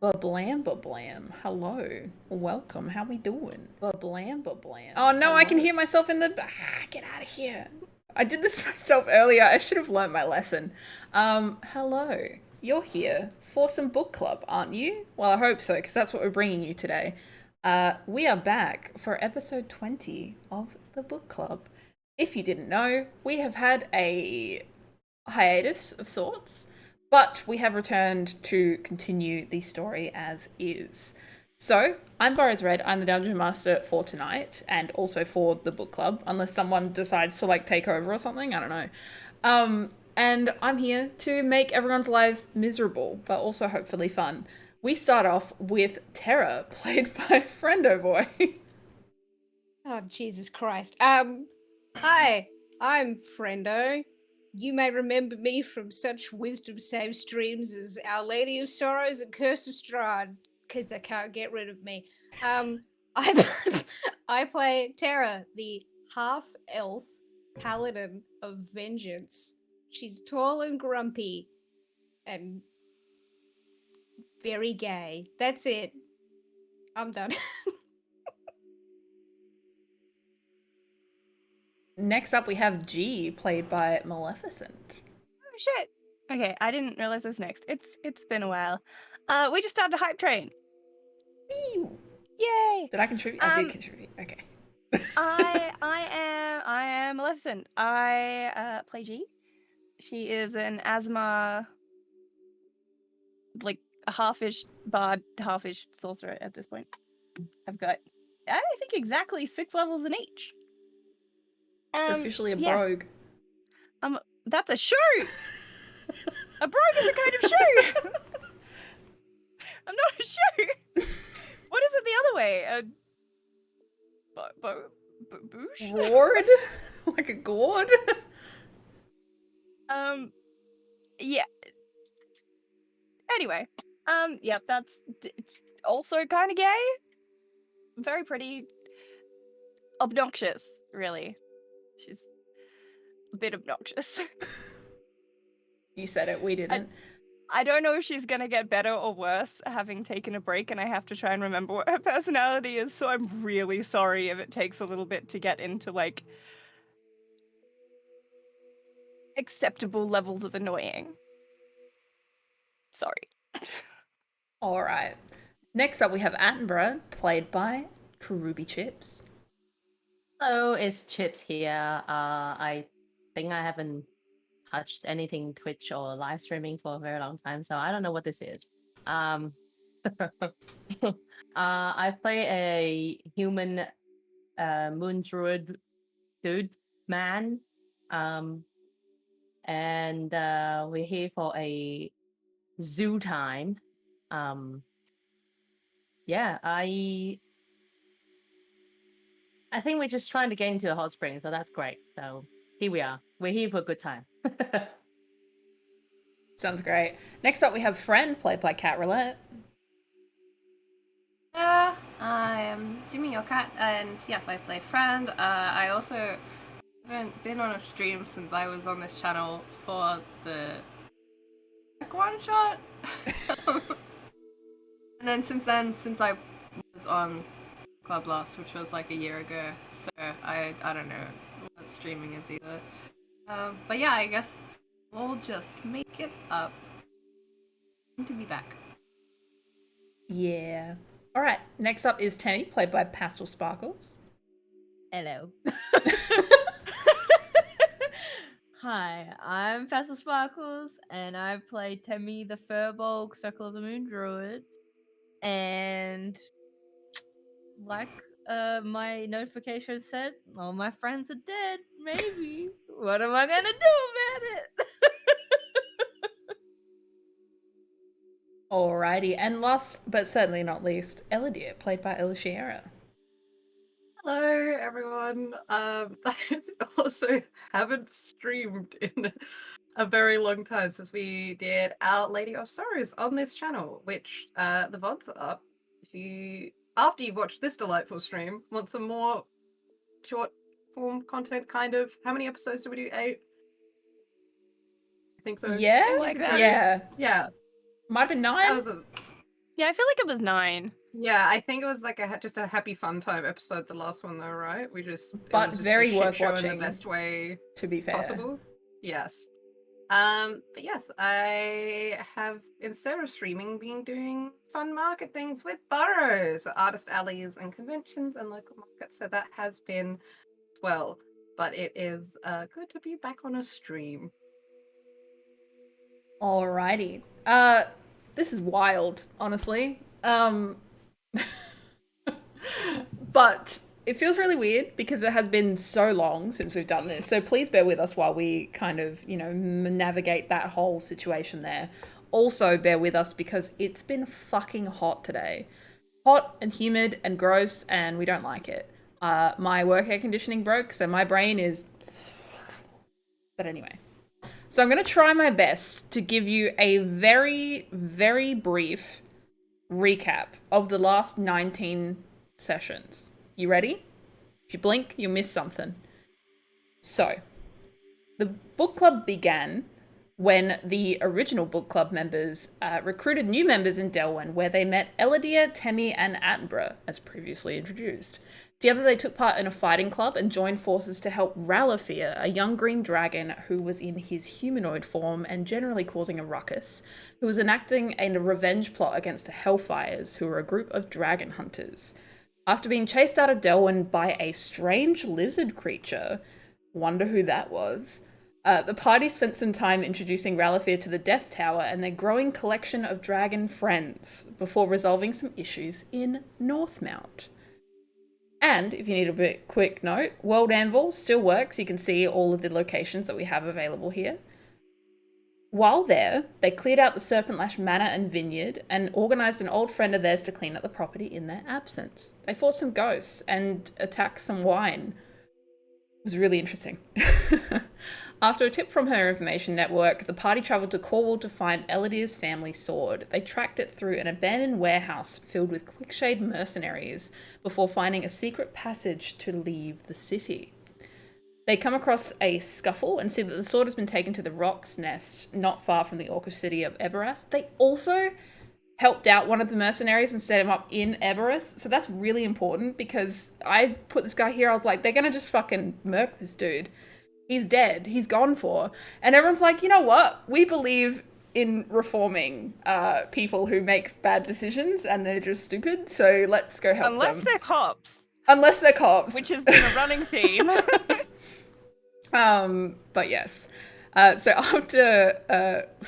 Bablam bablam. Hello. Welcome. How we doing? Bablam bablam. Oh no, I can hear myself in the get out of here. I did this myself earlier. I should have learnt my lesson. Hello. You're here for some book club, aren't you? Well, I hope so, because that's what we're bringing you today. We are back for episode 20 of the book club. If you didn't know, we have had a hiatus of sorts, but we have returned to continue the story as is. So, I'm BurrowsRed, I'm the Dungeon Master for tonight, and also for the book club, unless someone decides to, take over or something, I don't know. And I'm here to make everyone's lives miserable, but also hopefully fun. We start off with Terra, played by Friendoboi. Oh, Jesus Christ. Hi, I'm Friendo. You may remember me from such wisdom save streams as Our Lady of Sorrows and Curse of Strahd, because they can't get rid of me. I, I play Terra, the half-elf paladin of vengeance. She's tall and grumpy and very gay. That's it. I'm done. Next up, we have G, played by Maleficent. Oh shit. Okay, I didn't realize it was next. It's been a while. We just started a hype train. Ew. Yay! Did I contribute? I did contribute. Okay. I am Maleficent. I play G. She is an Asma, like a half-ish bard, half-ish sorcerer at this point. I've got, I think, exactly 6 levels in each. Officially a brogue. That's a shoe. A brogue is a kind of shoe. I'm not a shoe. What is it the other way? Boosh? Ward? Like a gourd? Yeah. Anyway, yep, that's also kind of gay. Very pretty. Obnoxious, really. She's a bit obnoxious. You said it, we didn't. I don't know if she's gonna get better or worse having taken a break, and I have to try and remember what her personality is, so I'm really sorry if it takes a little bit to get into, acceptable levels of annoying. Sorry. Alright. Next up we have Attenborough, played by CarubiChips. Hello, it's Chips here. I think I haven't touched anything Twitch or live streaming for a very long time, so I don't know what this is. I play a human moon druid dude man. And we're here for a zoo time. Yeah, I think we're just trying to get into a hot spring, so that's great. So here we are. We're here for a good time. Sounds great. Next up we have Friend, played by CatRoulette. Yeah, I am Jimmy, your cat, and yes, I play Friend. I also haven't been on a stream since I was on this channel for the one shot. And then since I was on Club Lost, which was like a year ago, so I don't know what streaming is either. But yeah, I guess we'll just make it up. Good to be back. Yeah. Alright, next up is Temi, played by PastelSparkles. Hello. Hi, I'm PastelSparkles, and I play Temi the Furbolg Circle of the Moon Druid. And like my notification said, all my friends are dead. Maybe. What am I gonna do about it? Alrighty, and last but certainly not least, Eludere, played by Alishiera. Hello, everyone. I also haven't streamed in a very long time since we did Our Lady of Sorrows on this channel, which the VODs are up. If you, after you've watched this delightful stream, want some more short form content, kind of. How many episodes did we do? 8? I think so. Yeah? Like that. Yeah. Yeah. Might have been 9? That was a Yeah, I feel like it was 9. Yeah, I think it was like just a happy fun time episode, the last one though, right? It But was just very a shit worth show in watching, the best way to be fair. possible. Yes. But yes, I have, instead of streaming, been doing fun market things with Burrows, artist alleys and conventions and local markets. So that has been well, but it is good to be back on a stream. Alrighty. This is wild, honestly. But it feels really weird because it has been so long since we've done this. So please bear with us while we kind of, navigate that whole situation there. Also bear with us because it's been fucking hot today. Hot and humid and gross, and we don't like it. My work air conditioning broke, so my brain is... But anyway. So I'm going to try my best to give you a very, very brief recap of the last 19 sessions. You ready? If you blink, you'll miss something. So, the book club began when the original book club members recruited new members in Delwyn, where they met Eludere, Temi, and Attenborough, as previously introduced. Together they took part in a fighting club and joined forces to help Alishiera, a young green dragon who was in his humanoid form and generally causing a ruckus, who was enacting a revenge plot against the Hellfires, who were a group of dragon hunters. After being chased out of Delwyn by a strange lizard creature, wonder who that was, the party spent some time introducing Alishiera to the Death Tower and their growing collection of dragon friends, before resolving some issues in Northmount. And, if you need a bit quick note, World Anvil still works. You can see all of the locations that we have available here. While there, they cleared out the Serpent Lash Manor and Vineyard and organised an old friend of theirs to clean up the property in their absence. They fought some ghosts and attacked some wine. It was really interesting. After a tip from her information network, the party travelled to Cornwall to find Eludere's family sword. They tracked it through an abandoned warehouse filled with Quickshade mercenaries before finding a secret passage to leave the city. They come across a scuffle and see that the sword has been taken to the Rock's Nest, not far from the Orcish city of Eberras. They also helped out one of the mercenaries and set him up in Eberras, so that's really important because I put this guy here, I was like, they're gonna just fucking murk this dude. He's dead. He's gone for. And everyone's like, you know what? We believe in reforming people who make bad decisions and they're just stupid, so let's go help them. Unless they're cops. Unless they're cops. Which has been a running theme. But yes. So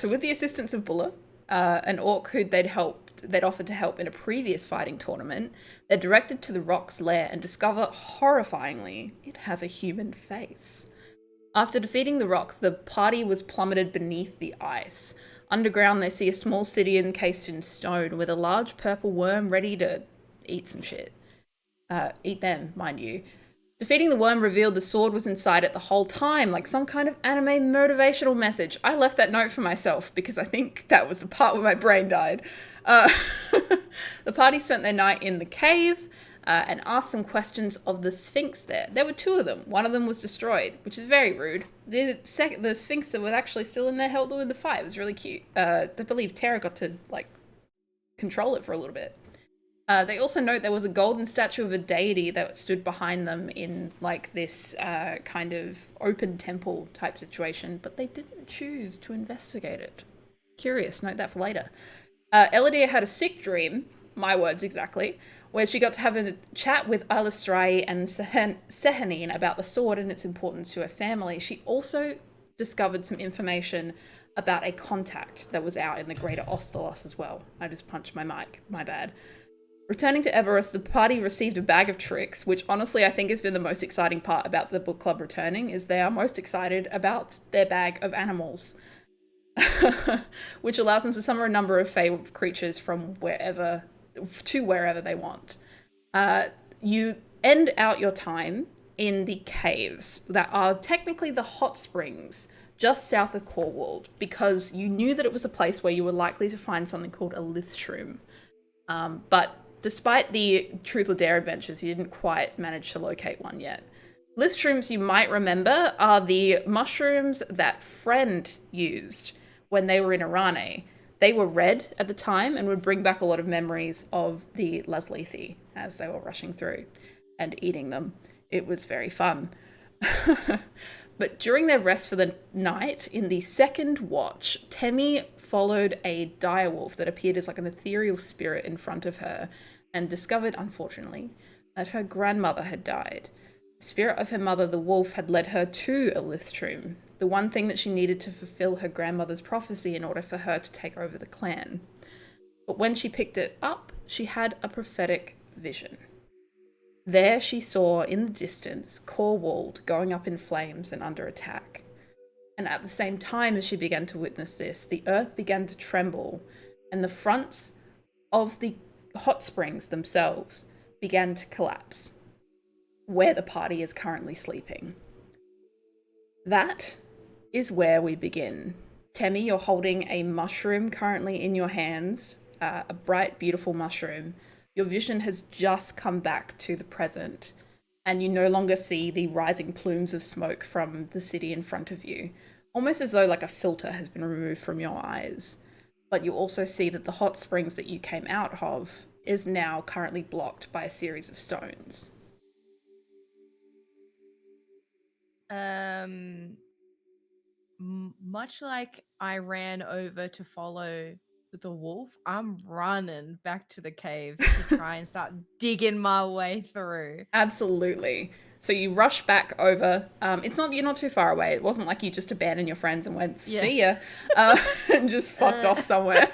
with the assistance of Buller, an orc who they'd offered to help in a previous fighting tournament, they're directed to the rock's lair and discover, horrifyingly, it has a human face. After defeating the rock, the party was plummeted beneath the ice. Underground, they see a small city encased in stone with a large purple worm ready to eat some shit. Eat them, mind you. Defeating the worm revealed the sword was inside it the whole time, like some kind of anime motivational message. I left that note for myself because I think that was the part where my brain died. The party spent their night in the cave and asked some questions of the Sphinx there. There were 2 of them. One of them was destroyed, which is very rude. The Sphinx that was actually still in there held in the fight. It was really cute. I believe Terra got to, control it for a little bit. They also note there was a golden statue of a deity that stood behind them in, this kind of open temple type situation, but they didn't choose to investigate it. Curious, note that for later. Eludere had a sick dream, my words exactly, where she got to have a chat with Alishiera and Sehanine about the sword and its importance to her family. She also discovered some information about a contact that was out in the Greater Ostelos as well. I just punched my mic, my bad. Returning to Eberras, the party received a bag of tricks, which honestly I think has been the most exciting part about the book club returning, is they are most excited about their bag of animals, which allows them to summon a number of fey creatures from wherever they want. You end out your time in the caves that are technically the hot springs just south of Cornwall, because you knew that it was a place where you were likely to find something called a lithshroom. But despite the Truth or Dare adventures, you didn't quite manage to locate one yet. Lithrooms, you might remember, are the mushrooms that Friend used when they were in Arane. They were red at the time and would bring back a lot of memories of the Laslethi as they were rushing through and eating them. It was very fun. But during their rest for the night, in the second watch, Temi followed a direwolf that appeared as like an ethereal spirit in front of her and discovered, unfortunately, that her grandmother had died. The spirit of her mother, the wolf, had led her to Eludere, the one thing that she needed to fulfill her grandmother's prophecy in order for her to take over the clan. But when she picked it up, she had a prophetic vision. There she saw in the distance Corwald going up in flames and under attack. And at the same time as she began to witness this, the earth began to tremble and the fronts of the hot springs themselves began to collapse, where the party is currently sleeping. That is where we begin. Temi, you're holding a mushroom currently in your hands, a bright, beautiful mushroom. Your vision has just come back to the present, and you no longer see the rising plumes of smoke from the city in front of you, almost as though like a filter has been removed from your eyes. But you also see that the hot springs that you came out of is now currently blocked by a series of stones. Much like I ran over to follow the wolf, I'm running back to the caves to try and start digging my way through. Absolutely. So you rush back over. You're not too far away. It wasn't like you just abandoned your friends and went, see ya, and just fucked off somewhere.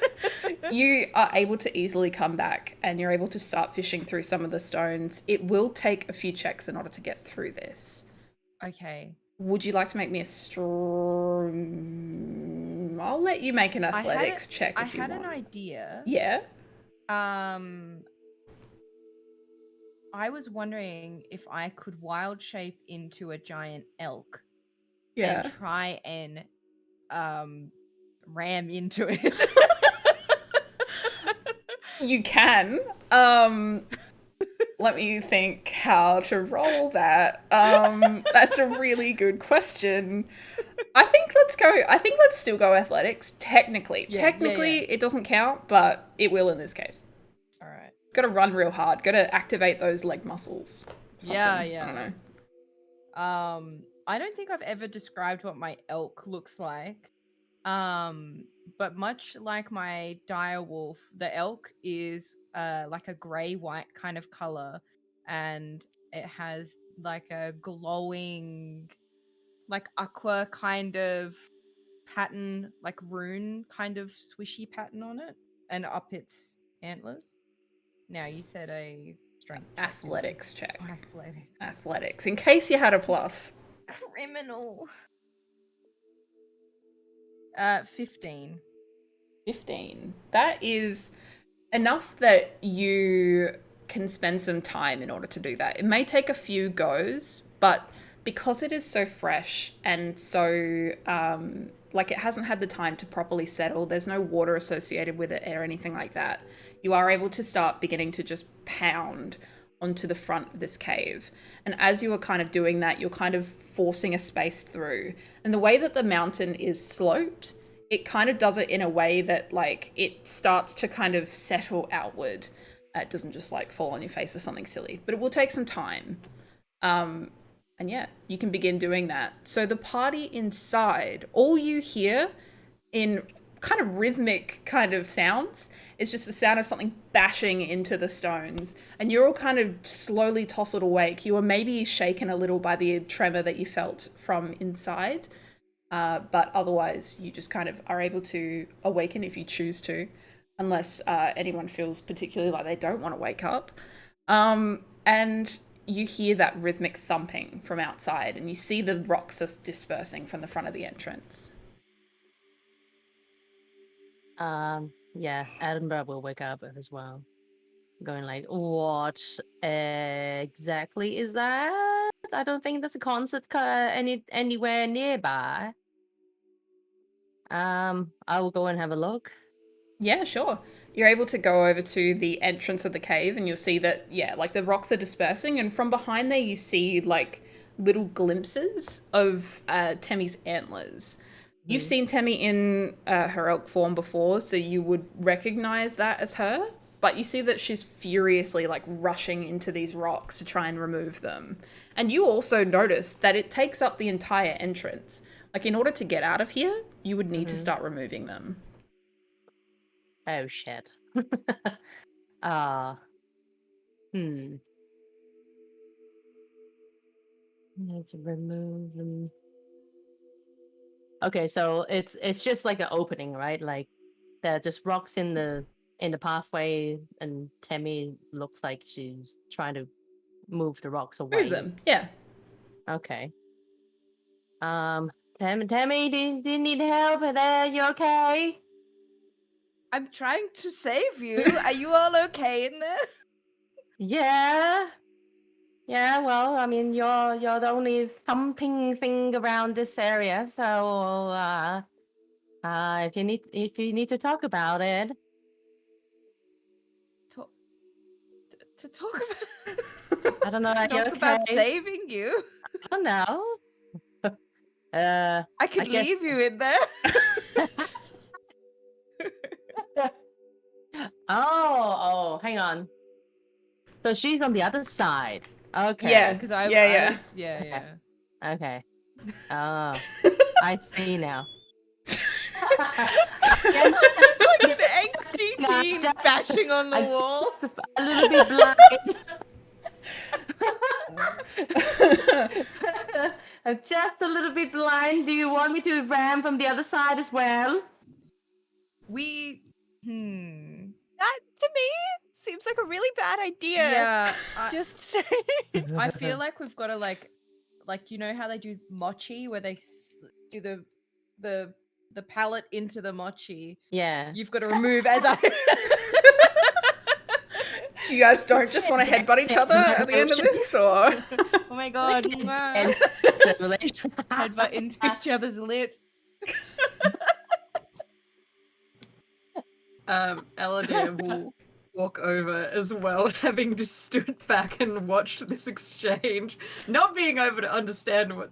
You are able to easily come back and you're able to start fishing through some of the stones. It will take a few checks in order to get through this. Okay. Would you like to make me a strong... I'll let you make an athletics check if you want. I had an idea. Yeah? I was wondering if I could wild shape into a giant elk. Yeah. And try and ram into it. You can. Let me think how to roll that. That's a really good question. I think let's still go athletics. Technically, it doesn't count, but it will in this case. All right. Got to run real hard. Got to activate those leg muscles. Yeah. I don't know. I don't think I've ever described what my elk looks like. But much like my dire wolf, the elk is like a gray-white kind of color, and it has like a glowing, like aqua kind of pattern, like rune kind of swishy pattern on it, and up its antlers. Now you said a strength check, Athletics check. Athletics. Athletics. In case you had a plus. Criminal. 15. 15. That is enough that you can spend some time in order to do that. It may take a few goes, but because it is so fresh and so like it hasn't had the time to properly settle, there's no water associated with it or anything like that, you are able to start beginning to just pound onto the front of this cave. And as you are kind of doing that, you're kind of forcing a space through. And the way that the mountain is sloped, it kind of does it in a way that like it starts to kind of settle outward. It doesn't just like fall on your face or something silly, but it will take some time. And yeah, you can begin doing that. So the party inside, all you hear in kind of rhythmic kind of sounds is just the sound of something bashing into the stones, and you're all kind of slowly tousled awake. You are maybe shaken a little by the tremor that you felt from inside, but otherwise you just kind of are able to awaken if you choose to, unless anyone feels particularly like they don't want to wake up. And you hear that rhythmic thumping from outside, and you see the rocks are dispersing from the front of the entrance. Yeah, Attenborough will wake up as well, going like, what exactly is that? I don't think there's a concert anywhere nearby. I will go and have a look. Yeah, sure. You're able to go over to the entrance of the cave, and you'll see that, yeah, like the rocks are dispersing, and from behind there you see like little glimpses of Temi's antlers. You've seen Temi in her elk form before, so you would recognize that as her. But you see that she's furiously like rushing into these rocks to try and remove them. And you also notice that it takes up the entire entrance. Like in order to get out of here, you would need to start removing them. Oh shit. Ah. Need to remove them. Okay, so it's just like an opening, right? Like there are just rocks in the pathway, and Temi looks like she's trying to move the rocks away. Move them, yeah. Okay. Temi, do you need help there? You okay? I'm trying to save you. Are you all okay in there? Yeah. Yeah, well, I mean, you're the only thumping thing around this area, so if you need to talk about it. To talk about I don't know. Are you talk okay? about saving you. I don't know. I could I guess- leave you in there. Oh, hang on. So she's on the other side. Okay. Yeah. Because Yeah. yeah. Okay. Oh, I see now. Just like an angsty No, teen just- bashing on the I'm wall. just a little bit blind. I'm just a little bit blind. Do you want me to ram from the other side as well? We That to me seems like a really bad idea. yeah. Just saying. I feel like we've got to like you know how they do mochi where they do the pallet into the mochi. Yeah. You've got to remove as I. You guys don't just want to headbutt each other at the end of this, or? Oh my god. Headbutt into each other's lips. Eludere will walk over as well, having just stood back and watched this exchange, not being able to understand what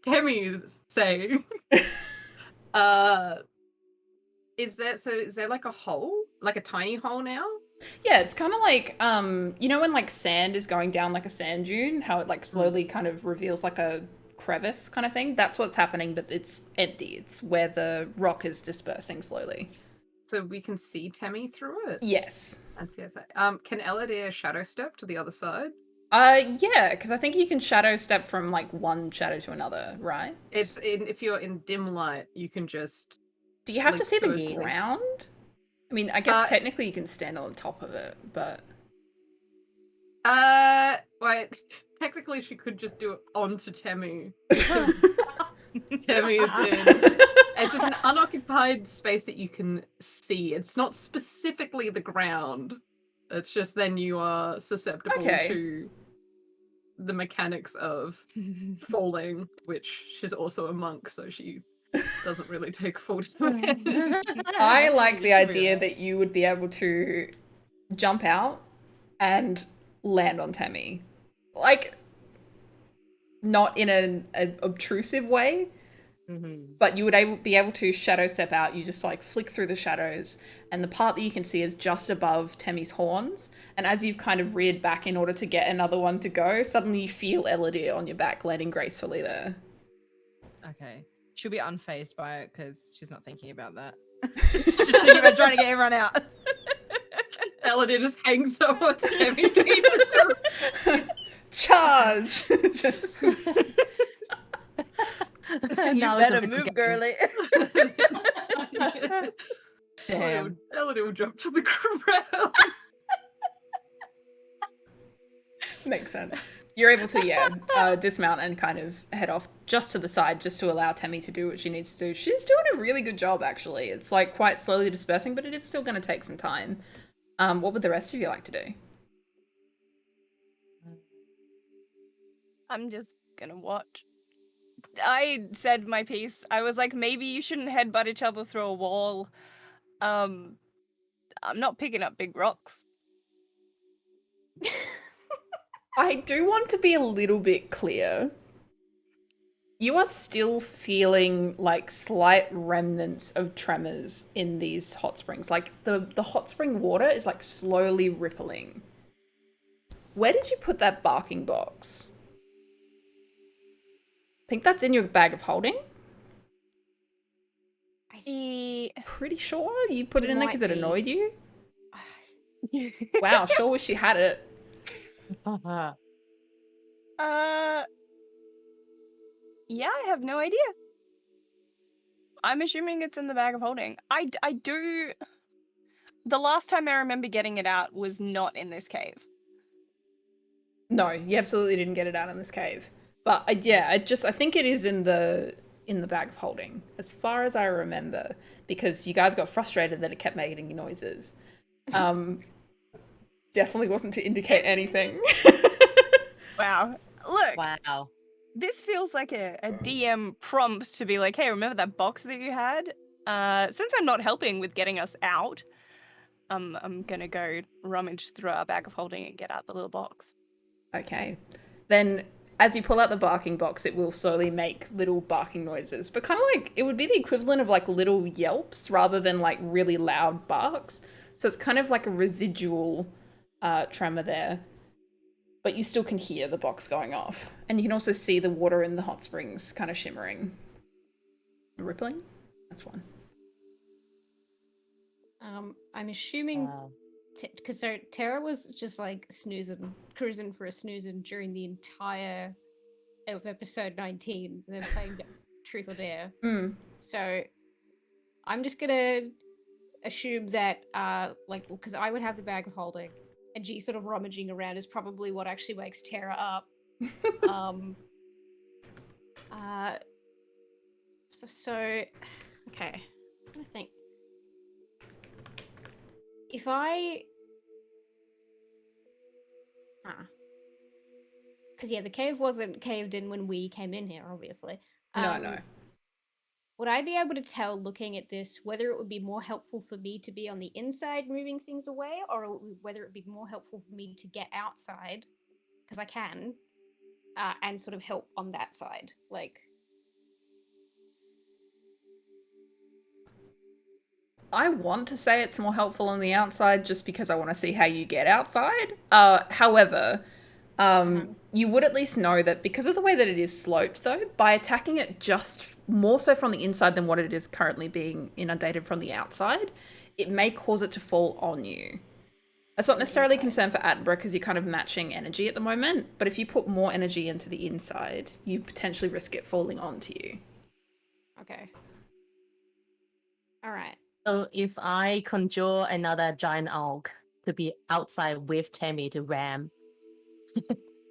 Temi is saying. Is there like a hole? Like a tiny hole now? Yeah, it's kind of like, you know when like sand is going down like a sand dune, how it like slowly kind of reveals like a crevice kind of thing? That's what's happening, but it's empty. It's where the rock is dispersing slowly. So we can see Temi through it? Yes. Can Eludere shadow step to the other side? Yeah, because I think you can shadow step from like one shadow to another, right? If you're in dim light, you can just... Do you have to like, see the closely. ground? I mean, I guess technically you can stand on top of it, but... Wait. Technically she could just do it onto Temi. Because Temi is in... It's just an unoccupied space that you can see. It's not specifically the ground. It's just then you are susceptible to the mechanics of falling, which she's also a monk, so she doesn't really take full damage. I like the idea that you would be able to jump out and land on Temi. Like, not in an obtrusive way, but you would be able to shadow step out. You just like flick through the shadows, and the part that you can see is just above Temi's horns. And as you've kind of reared back in order to get another one to go, suddenly you feel Eludere on your back landing gracefully there. Okay. She'll be unfazed by it because she's not thinking about that. She's thinking about trying to get everyone out. Eludere just hangs up on Temi. Charge! Just... You better move, girly. Damn. Eludere will jump to the ground. Makes sense. You're able to, dismount and kind of head off just to the side just to allow Temi to do what she needs to do. She's doing a really good job, actually. It's, like, quite slowly dispersing, but it is still going to take some time. What would the rest of you like to do? I'm just gonna watch. I said my piece. I was like, maybe you shouldn't headbutt each other through a wall. I'm not picking up big rocks. I do want to be a little bit clear. You are still feeling like slight remnants of tremors in these hot springs. Like the hot spring water is like slowly rippling. Where did you put that barking box? I think that's in your bag of holding. Pretty sure you put it in there because it annoyed you. Wow, sure wish you had it. Yeah, I have no idea. I'm assuming it's in the bag of holding. I do. The last time I remember getting it out was not in this cave. No, you absolutely didn't get it out in this cave. But yeah, I think it is in the bag of holding, as far as I remember, because you guys got frustrated that it kept making noises. Definitely wasn't to indicate anything. Wow. Look. Wow. This feels like a DM prompt to be like, hey, remember that box that you had? Since I'm not helping with getting us out, I'm gonna go rummage through our bag of holding and get out the little box. Okay. Then as you pull out the barking box, it will slowly make little barking noises, but kind of like it would be the equivalent of like little yelps rather than like really loud barks. So it's kind of like a residual tremor there. But you still can hear the box going off. And you can also see the water in the hot springs kind of shimmering. Rippling? That's one. I'm assuming, because Terra was just like cruising for a snoozing during the entire of episode 19, and then playing Truth or Dare. So I'm just gonna assume that, because I would have the bag of holding, and G sort of rummaging around is probably what actually wakes Terra up. So okay, I'm gonna think. If I... Because, yeah, the cave wasn't caved in when we came in here, obviously. No. Would I be able to tell, looking at this, whether it would be more helpful for me to be on the inside moving things away, or whether it would be more helpful for me to get outside, because I can, and sort of help on that side? Like... I want to say it's more helpful on the outside just because I want to see how you get outside. However, you would at least know that because of the way that it is sloped, though, by attacking it just more so from the inside than what it is currently being inundated from the outside, it may cause it to fall on you. That's not necessarily a concern for Attenborough because you're kind of matching energy at the moment, but if you put more energy into the inside, you potentially risk it falling onto you. Okay. All right. So if I conjure another giant oak to be outside with Temi to ram.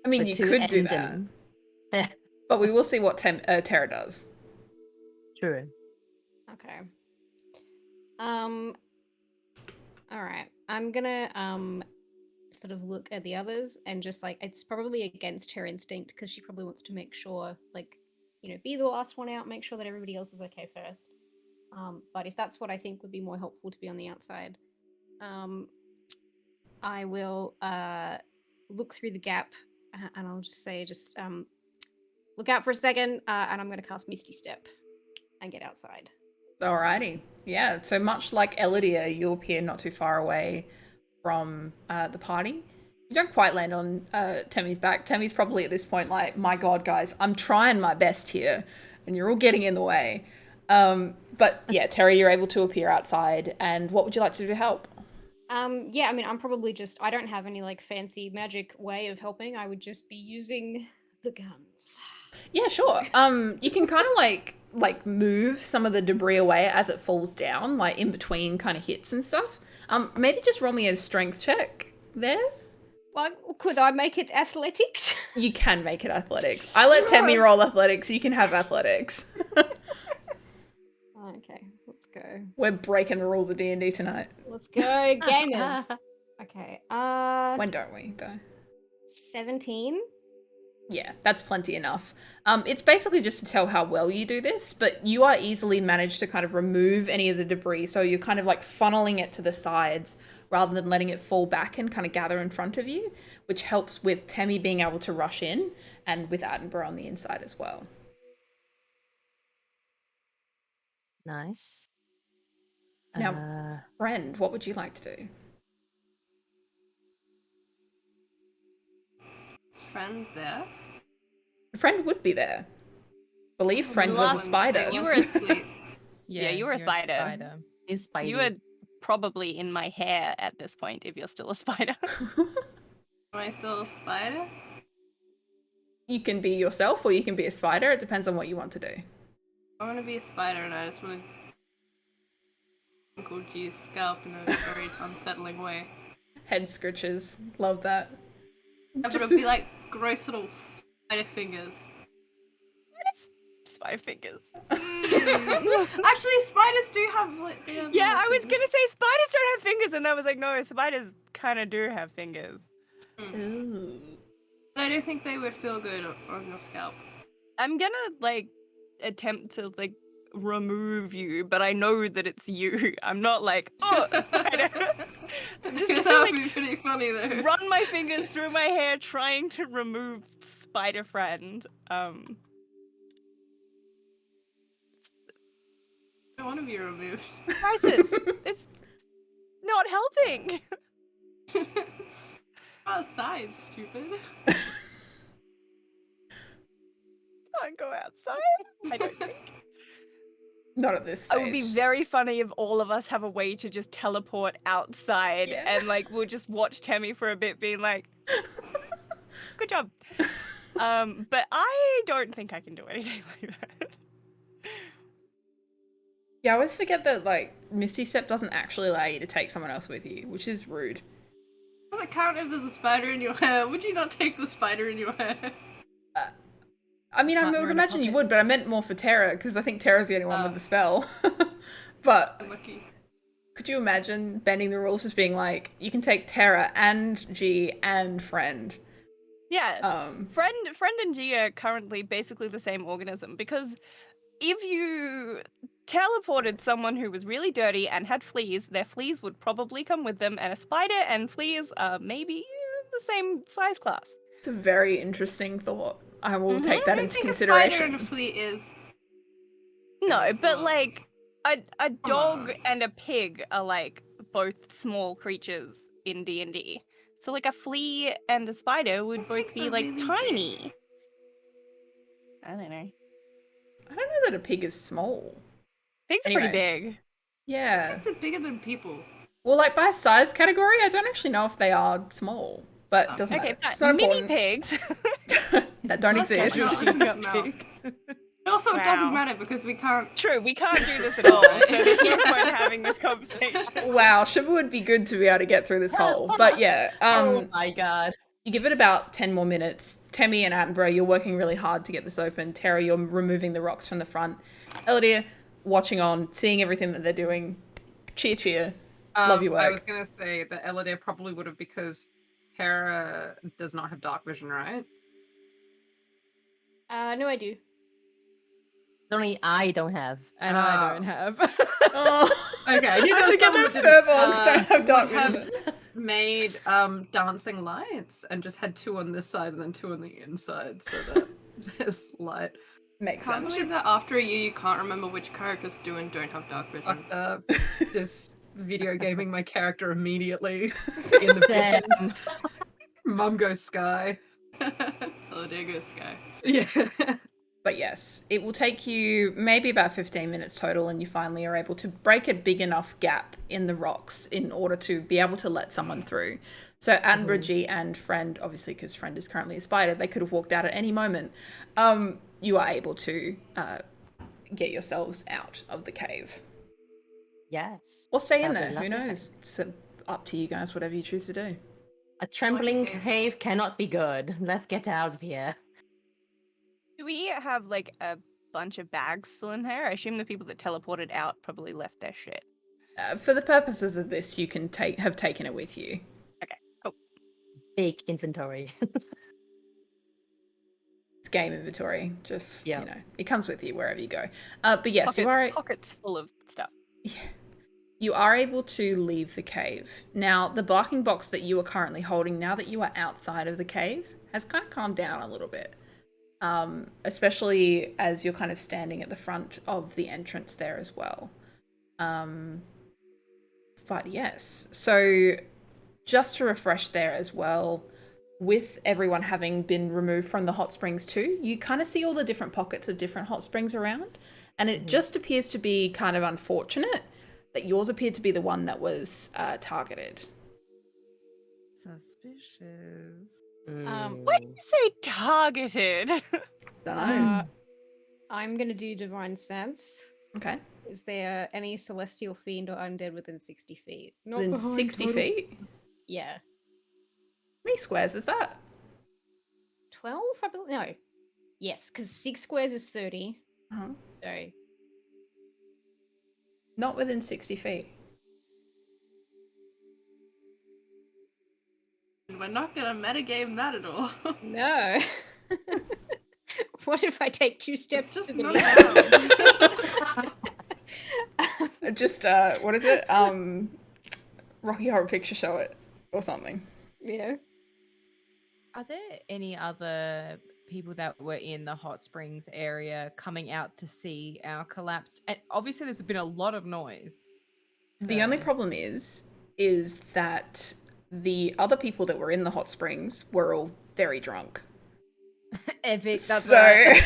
I mean, you could do that. But we will see what Terra does. True. Okay. All right. I'm gonna sort of look at the others and just like, it's probably against her instinct because she probably wants to make sure, like, be the last one out, make sure that everybody else is okay first. But if that's what I think would be more helpful to be on the outside, I will look through the gap and I'll just say, look out for a second, and I'm going to cast Misty Step and get outside. Alrighty. Yeah, so much like Eludere, you appear not too far away from the party. You don't quite land on Temi's back. Temi's probably at this point like, my god, guys, I'm trying my best here, and you're all getting in the way. But yeah, Terry, you're able to appear outside, and what would you like to do to help? Yeah, I mean, I'm probably I don't have any like fancy magic way of helping. I would just be using the guns. Yeah, sure. You can kind of like move some of the debris away as it falls down, like in between kind of hits and stuff. Maybe just roll me a strength check there. Well, could I make it athletics? You can make it athletics. I let Temi roll athletics. You can have athletics. Okay, let's go. We're breaking the rules of D&D tonight. Let's go, gamers. Okay. When don't we, though? 17. Yeah, that's plenty enough. It's basically just to tell how well you do this, but you are easily managed to kind of remove any of the debris, so you're kind of like funneling it to the sides rather than letting it fall back and kind of gather in front of you, which helps with Temi being able to rush in and with Attenborough on the inside as well. Nice. Now, friend, what would you like to do? Is friend there? Friend would be there. Believe friend was a Last- spider. you You were were asleep. Yeah, you were a you're spider. He's Spidey. You were probably in my hair at this point if you're still a spider. Am I still a spider? You can be yourself or you can be a spider. It depends on what you want to do. I want to be a spider and I just want to Uncle G's scalp in a very unsettling way. Head scritches. Love that. Yeah, but Just- it'll be like gross little spider fingers. Spider fingers. Actually, spiders do have like. They have Yeah, little I was fingers. gonna say spiders don't have fingers, and I was like, no, spiders kind of do have fingers. Ooh. But I don't think they would feel good on your scalp. I'm gonna like attempt to like remove you, but I know that it's you. I'm not like, oh, a spider. I'm just that gonna would like be pretty funny though. run my fingers through my hair trying to remove spider friend. I don't want to be removed. Crisis. It's not helping. Outside, stupid. Can't go outside. I don't think. Not at this stage. It would be very funny if all of us have a way to just teleport outside Yeah. and like we'll just watch Temi for a bit being like, good job. But I don't think I can do anything like that. Yeah, I always forget that, like, Misty Step doesn't actually allow you to take someone else with you, which is rude. Does it count if there's a spider in your hair? Would you not take the spider in your hair? I mean, I Partner would in a imagine you pocket. would, but I meant more for Terra, because I think Terra's the only one with the spell. But Unlucky. could you imagine bending the rules, just being like, you can take Terra and G and friend? Yeah. Friend and G are currently basically the same organism because if you teleported someone who was really dirty and had fleas, their fleas would probably come with them, and a spider and fleas are maybe the same size class. It's a very interesting thought. I will take I that don't into think consideration. a spider and a flea is. No, but Well, like a dog on. and a pig are like both small creatures in D&D. So like a flea and a spider would both Pigs be are like really tiny. I don't know. I don't know that a pig is small. Pigs are Anyway. pretty big. Yeah. Pigs are bigger than people. Well, like, by size category, I don't actually know if they are small, but it doesn't Okay, matter. It's not mini important. pigs. That don't Let's exist. not listen to Mel. Pig. But also, it Wow. doesn't matter because we can't. True, we can't do this at all, so there's no point having this conversation. Wow, Shiva would be good to be able to get through this hole. But yeah, Oh my god. you give it about 10 more minutes. Temi and Attenborough, you're working really hard to get this open. Terra, you're removing the rocks from the front. Eludere, watching on, seeing everything that they're doing. Cheer, cheer. Love your work. I was gonna say that Eludere probably would have because Terra does not have dark vision, right? No, I do. Only I don't have. And I don't have. Oh, Okay, you I know forget someone that did, furbolgs don't have dark would have vision. made dancing lights and just had two on this side and then two on the inside so that there's light. Makes Can't sense. believe that after a year you can't remember which characters do and don't have dark vision. Fucked up. Just video gaming my character immediately in the bed. Damn. Mum goes sky. Oh, there goes Sky. Yeah. But yes, it will take you maybe about 15 minutes total, and you finally are able to break a big enough gap in the rocks in order to be able to let someone through. So Attenborough, G, and Friend, obviously because Friend is currently a spider, they could have walked out at any moment. You are able to get yourselves out of the cave. Yes. Or stay in That'd there, be who lovely. knows? It's up to you guys, whatever you choose to do. A trembling cave. cave cannot be good. Let's get out of here. Do we have like a bunch of bags still in here? I assume the people that teleported out probably left their shit. For the purposes of this, you can have taken it with you. Big inventory. It's game inventory, just, Yeah. you know, it comes with you wherever you go. But yes, you are... Pockets full of stuff. You are able to leave the cave. Now, the barking box that you are currently holding, now that you are outside of the cave, has kind of calmed down a little bit. especially as you're kind of standing at the front of the entrance there as well. But yes, so just to refresh there as well, with everyone having been removed from the hot springs too, you kind of see all the different pockets of different hot springs around, and it just appears to be kind of unfortunate that yours appeared to be the one that was targeted. Suspicious. Why did you say targeted? Don't know. I'm gonna do Divine Sense. Okay. Is there any celestial fiend or undead within 60 feet? Not Within behind 60 total- feet? How Yeah. many squares is that? 12, I believe? No. Yes, because 6 squares is 30. Uh-huh. So, Not within 60 feet. We're not gonna metagame that at all. no. What if I take 2 It's steps just to the not left? allowed. Just, what is it? Rocky Horror Picture Show it or something. Yeah. Are there any other people that were in the hot springs area coming out to see our collapse? And obviously, there's been a lot of noise. The only So- problem is that the other people that were in the hot springs were all very drunk. Epic. That's So, right.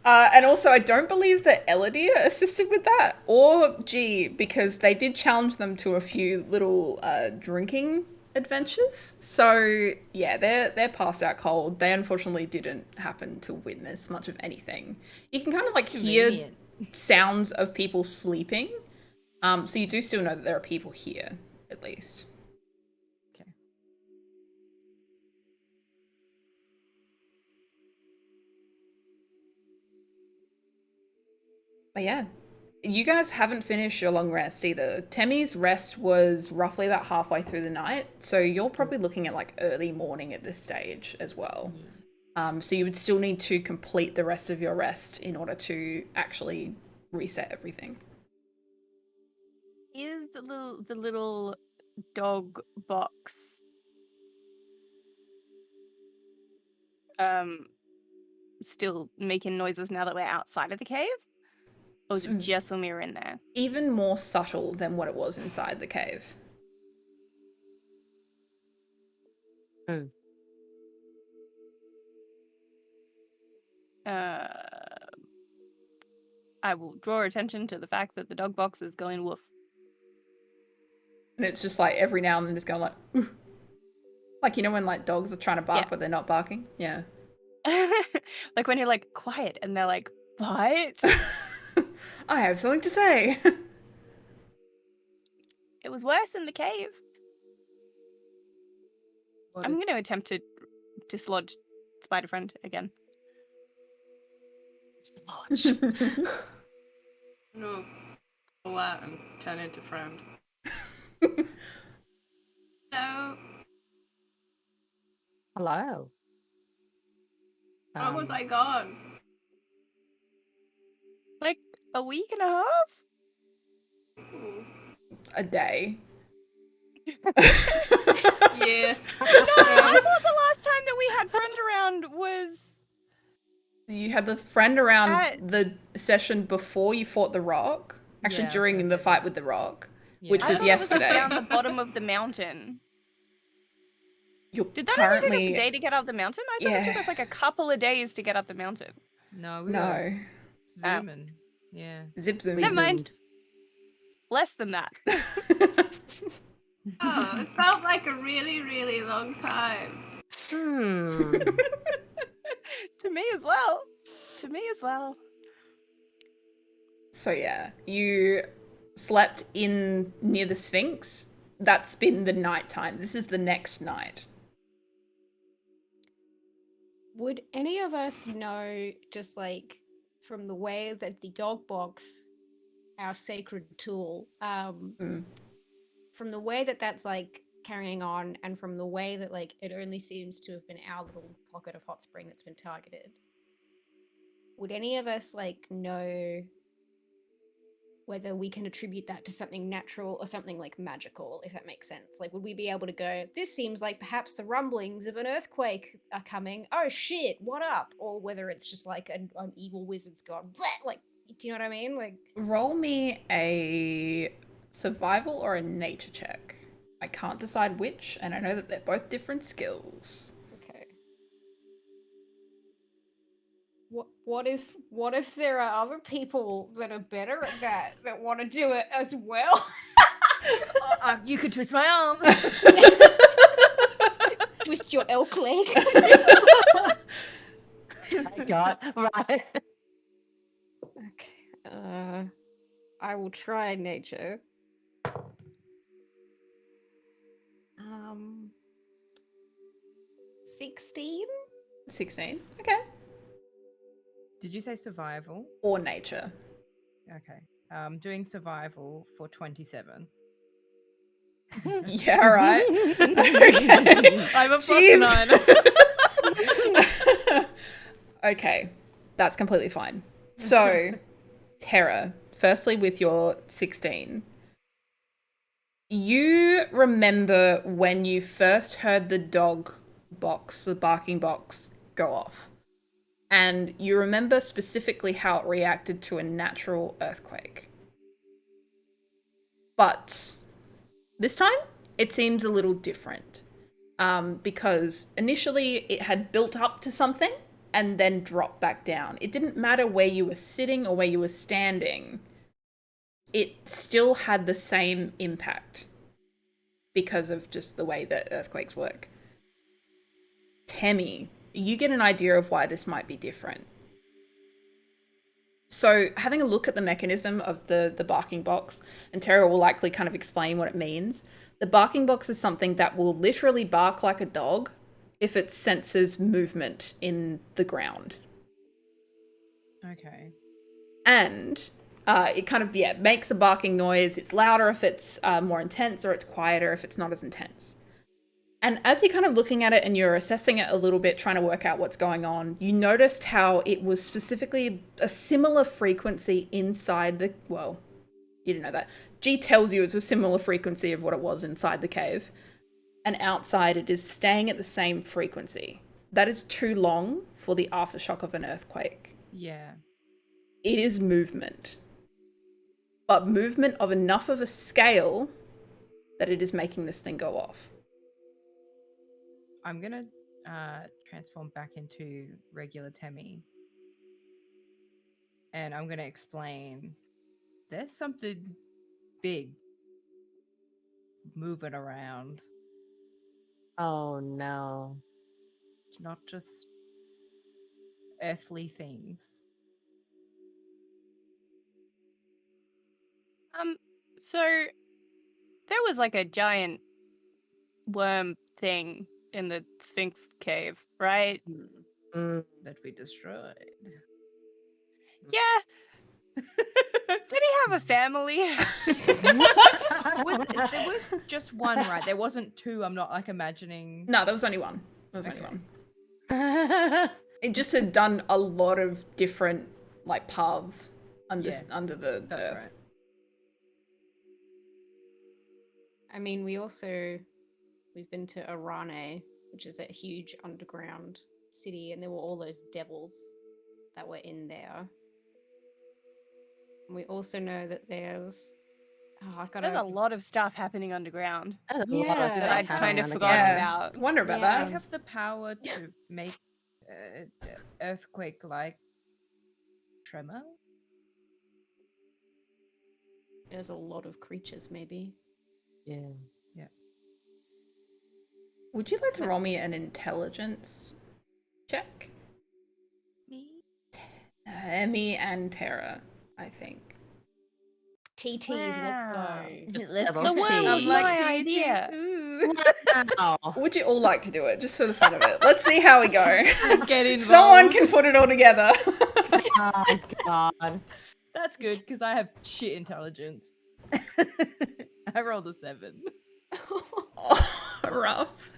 and also I don't believe that Eludere assisted with that, or G, because they did challenge them to a few little drinking adventures. So yeah, they're passed out cold. They unfortunately didn't happen to witness much of anything. You can kind of like hear Convenient. sounds of people sleeping. So you do still know that there are people here, at least. Okay. But yeah, you guys haven't finished your long rest either. Temi's rest was roughly about halfway through the night, so you're probably looking at like early morning at this stage as well. So you would still need to complete the rest of your rest in order to actually reset everything. Is the little dog box still making noises now that we're outside of the cave? Or was it just when we were in there? Even more subtle than what it was inside the cave. I will draw attention to the fact that the dog box is going woof. And it's just like every now and then just going like, "Ooh." Like, you know when like dogs are trying to bark Yeah. but they're not barking? Yeah. Like when you're like quiet and they're like, what? I have something to say. It was worse in the cave. What I'm did- going to attempt to dislodge Spider Friend again. No, go out and turn into friend. No, Hello. how was I gone? Like a week and a half? Ooh. A day. Yeah. I thought the last time that we had friend around was You had the friend around At- the session before you fought the rock. Actually, Yeah, I was during gonna the say fight that. with the rock, Yeah. which I was thought it was like yesterday. down the bottom of the mountain. You're Did that only take us currently a day to get up the mountain? I thought it took Yeah. us like a couple of days to get up the mountain. No, we were no zooming. Yeah. zip zoom. Never mind. Less than that. Oh, it felt like a really, really long time. To me as well. To me as well. So yeah, you slept in near the Sphinx. That's been the night time. This is the next night. Would any of us know, just like from the way that the dog box, our sacred tool, from the way that that's like carrying on, and from the way that like it only seems to have been our little pocket of hot spring that's been targeted, would any of us like know whether we can attribute that to something natural or something like magical, if that makes sense. Like, would we be able to go, this seems like perhaps the rumblings of an earthquake are coming. Oh shit, what up? Or whether it's just like an evil wizard's gone, bleh, like, do you know what I mean? Like, Roll me a survival or a nature check. I can't decide which, and I know that they're both different skills. okay. What if there are other people that are better at that want to do it as well? You could twist my arm. Twist your elk leg. My God, right. Okay. I will try nature. 16? 16. Okay. Did you say survival? Or nature. Okay. Doing survival for 27. Yeah, right. Okay. I'm a Jeez. +9. Okay, that's completely fine. So, Terra, firstly with your 16, you remember when you first heard the dog box, the barking box, go off. And you remember specifically how it reacted to a natural earthquake. But this time, it seems a little different. Because initially it had built up to something and then dropped back down. It didn't matter where you were sitting or where you were standing. It still had the same impact because of just the way that earthquakes work. Temi, you get an idea of why this might be different. So having a look at the mechanism of the barking box, and Terra will likely kind of explain what it means. The barking box is something that will literally bark like a dog if it senses movement in the ground. Okay. And it kind of, makes a barking noise. It's louder if it's more intense, or it's quieter if it's not as intense. And as you're kind of looking at it and you're assessing it a little bit, trying to work out what's going on, you noticed how it was specifically a similar frequency inside the, well, you didn't know that. G tells you it's a similar frequency of what it was inside the cave. And outside it is staying at the same frequency. That is too long for the aftershock of an earthquake. Yeah. It is movement. But movement of enough of a scale that it is making this thing go off. I'm gonna transform back into regular Temi. And I'm gonna explain there's something big moving around. Oh no. It's not just earthly things. So there was like a giant worm thing in the Sphinx cave, right? That we destroyed. Yeah. Did he have a family? There was just one, right? There wasn't two. I'm not like imagining. No, there was only one. There was only Okay. one. It just had done a lot of different like paths under Yeah, under the That's earth. right. I mean, we've been to Arane, which is that huge underground city, and there were all those devils that were in there. And we also know that there's There's a lot of stuff happening underground That's a lot of Yeah. stuff that I'd happening kind of on the forgotten ground. about. I wonder about Yeah. They that. have the power to make earthquake like tremor. there's a lot of creatures, maybe. Yeah. Would you like to roll me an intelligence check? Me? Me and Terra, I think. TTs, Wow. let's go. Let's The go. worm was Cheese. my idea. Ooh. Wow. Would you all like to do it, just for the fun of it? Let's see how we go. Get involved. Someone can put it all together. Oh god. That's good because I have shit intelligence. I rolled a 7. Oh, rough.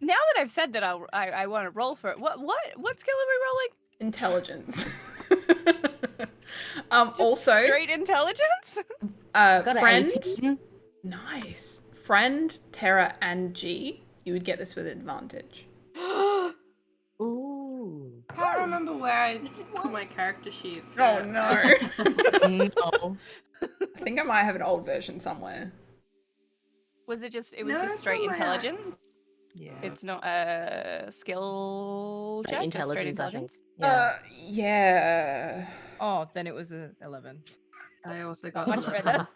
Now that I've said that I want to roll for it, what skill are we rolling? Intelligence. Just Also, straight intelligence? Got an friend. 18. Nice. Friend, Terra, and G. You would get this with advantage. Ooh. I can't remember where I Yes, it put my was. character sheets. Oh yet. no. No. I think I might have an old version somewhere. Was it just No, just it's straight on my app. intelligence? Yeah. It's not a skill Straight check, just straight intelligence, I intelligence? think. Yeah. Yeah. Oh, then it was a 11. I also got Much 11. better.